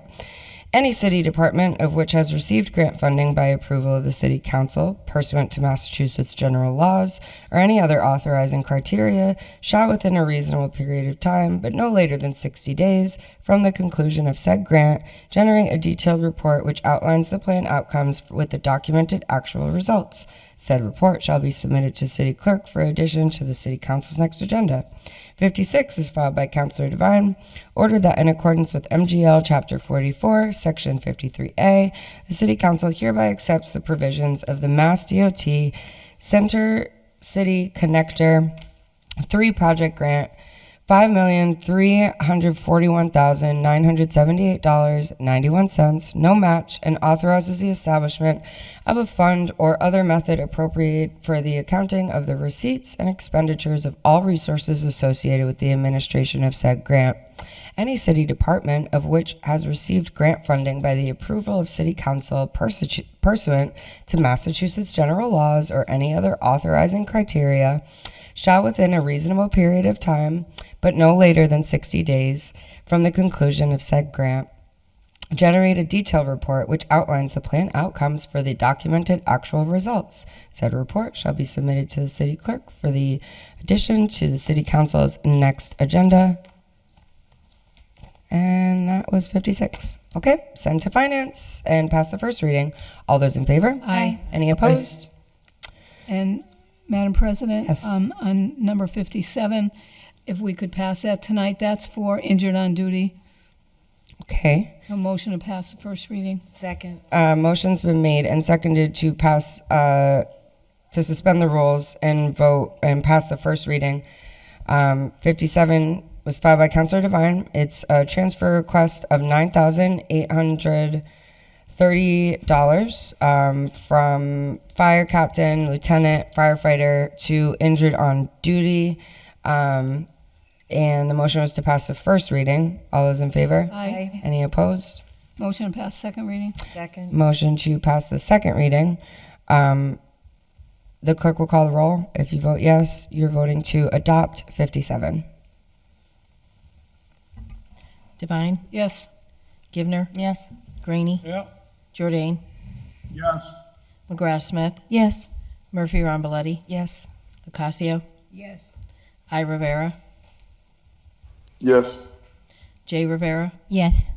Any city department of which has received grant funding by approval of the City Council pursuant to Massachusetts general laws or any other authorizing criteria shall, within a reasonable period of time, but no later than 60 days from the conclusion of said grant, generate a detailed report which outlines the planned outcomes with the documented actual results. Said report shall be submitted to City Clerk for addition to the City Council's next agenda. 56 is filed by Councilor Devine, ordered that in accordance with MGL Chapter 44, Section 53A, the City Council hereby accepts the provisions of the Mass DOT Center City Connector 3 project grant, $5,341,978.91, no match, and authorizes the establishment of a fund or other method appropriate for the accounting of the receipts and expenditures of all resources associated with the administration of said grant. Any city department of which has received grant funding by the approval of City Council pursuant to Massachusetts general laws or any other authorizing criteria shall, within a reasonable period of time, but no later than 60 days from the conclusion of said grant, generate a detailed report which outlines the planned outcomes for the documented actual results. Said report shall be submitted to the city clerk for the addition to the City Council's next agenda. And that was 56. Okay, send to finance and pass the first reading. All those in favor? Aye. Any opposed? And Madam President, Yes. on number 57, if we could pass that tonight, that's for injured on duty. Okay. A motion to pass the first reading. Second. Motion's been made and seconded to pass, to suspend the rules and vote and pass the first reading. 57 was filed by Councilor Devine. It's a transfer request of $9,830 from fire captain, lieutenant, firefighter to injured on duty. And the motion was to pass the first reading. All those in favor? Aye. Any opposed? Motion to pass second reading. Second. Motion to pass the second reading. The clerk will call the roll. If you vote yes, you're voting to adopt 57. Devine, Yes. Givner, Yes. Greeny, Yeah. Jordan, Yes. McGrath Smith, Yes. Murphy Ramboletti, Yes. Ocasio, Yes. I Rivera, Yes. Jay Rivera, Yes.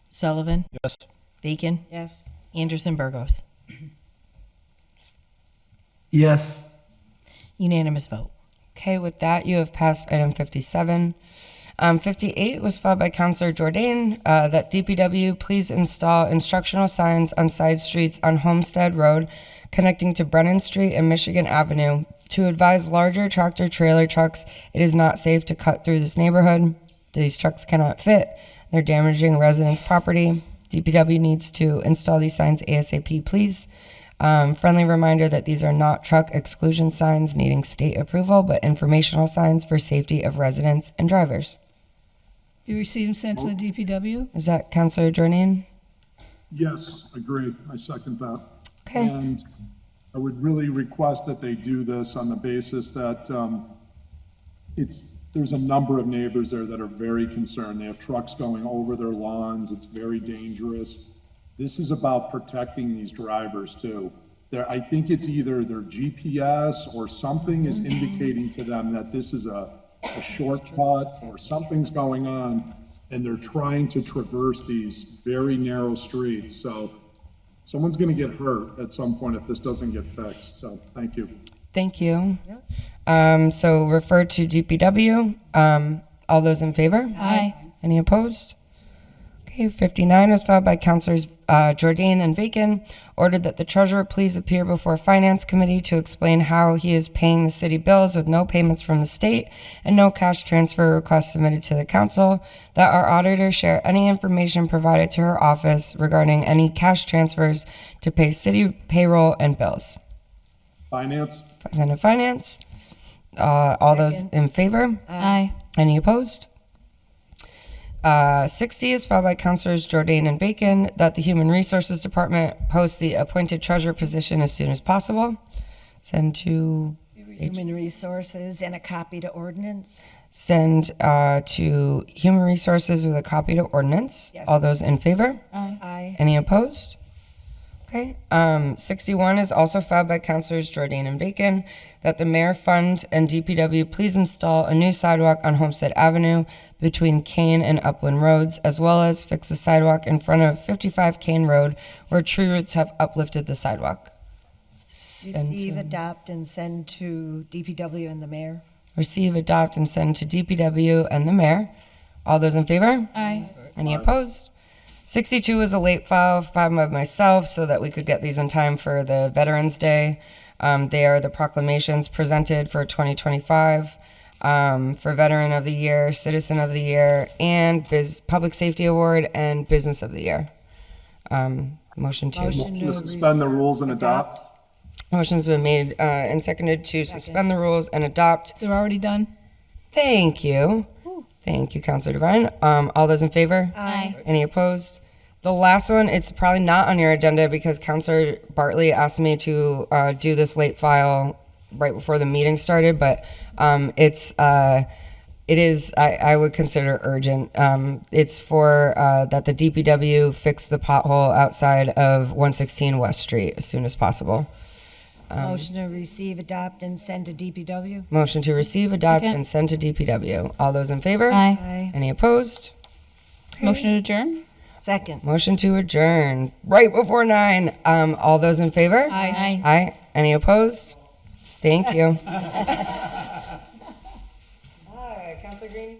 Sullivan, Yes. Bacon, Yes. Anderson Burgos. Yes. Unanimous vote. Okay, with that, you have passed item 57. 58 was filed by Councilor Jordan, that DPW please install instructional signs on side streets on Homestead Road connecting to Brennan Street and Michigan Avenue to advise larger tractor trailer trucks it is not safe to cut through this neighborhood. These trucks cannot fit. They're damaging residents' property. DPW needs to install these signs ASAP, please. Friendly reminder that these are not truck exclusion signs needing state approval, but informational signs for safety of residents and drivers. Be received and sent to the DPW. Is that Councilor Jordan? Yes, agree. I second that. Okay. And I would really request that they do this on the basis that there's a number of neighbors there that are very concerned. They have trucks going over their lawns. It's very dangerous. This is about protecting these drivers too. I think it's either their GPS or something is indicating to them that this is a shortcut or something's going on, and they're trying to traverse these very narrow streets. So someone's gonna get hurt at some point if this doesn't get fixed, so, thank you. Thank you. So refer to DPW. All those in favor? Aye. Any opposed? Okay, 59 was filed by Councilors Jordan and Bacon, ordered that the treasurer please appear before Finance Committee to explain how he is paying the city bills with no payments from the state and no cash transfer requests submitted to the council, that our auditor share any information provided to her office regarding any cash transfers to pay city payroll and bills. Finance? President of Finance. All those in favor? Aye. Any opposed? 60 is filed by Councilors Jordan and Bacon, that the Human Resources Department post the appointed treasurer position as soon as possible. Send to Human Resources and a copy to ordinance. Send to Human Resources with a copy to ordinance. Yes. All those in favor? Aye. Any opposed? Okay. 61 is also filed by Councilors Jordan and Bacon, that the Mayor Fund and DPW please install a new sidewalk on Homestead Avenue between Kane and Upland Roads, as well as fix a sidewalk in front of 55 Kane Road where tree roots have uplifted the sidewalk. Receive, adopt, and send to DPW and the mayor. Receive, adopt, and send to DPW and the mayor. All those in favor? Aye. Any opposed? 62 is a late file by myself so that we could get these in time for the Veterans Day. They are the proclamations presented for 2025 for Veteran of the Year, Citizen of the Year, and Public Safety Award and Business of the Year. Motion to. To suspend the rules and adopt? Motion's been made and seconded to suspend the rules and adopt. They're already done? Thank you. Thank you, Councilor Devine. All those in favor? Aye. Any opposed? The last one, it's probably not on your agenda because Councilor Bartley asked me to do this late file right before the meeting started, but it is, I would consider urgent. It's for that the DPW fix the pothole outside of 116 West Street as soon as possible. Motion to receive, adopt, and send to DPW. Motion to receive, adopt, Second. and send to DPW. All those in favor? Aye. Aye. Any opposed? Motion to adjourn? Second. Motion to adjourn right before 9. All those in favor? Aye. Aye. Any opposed? Thank you. Councilor Green.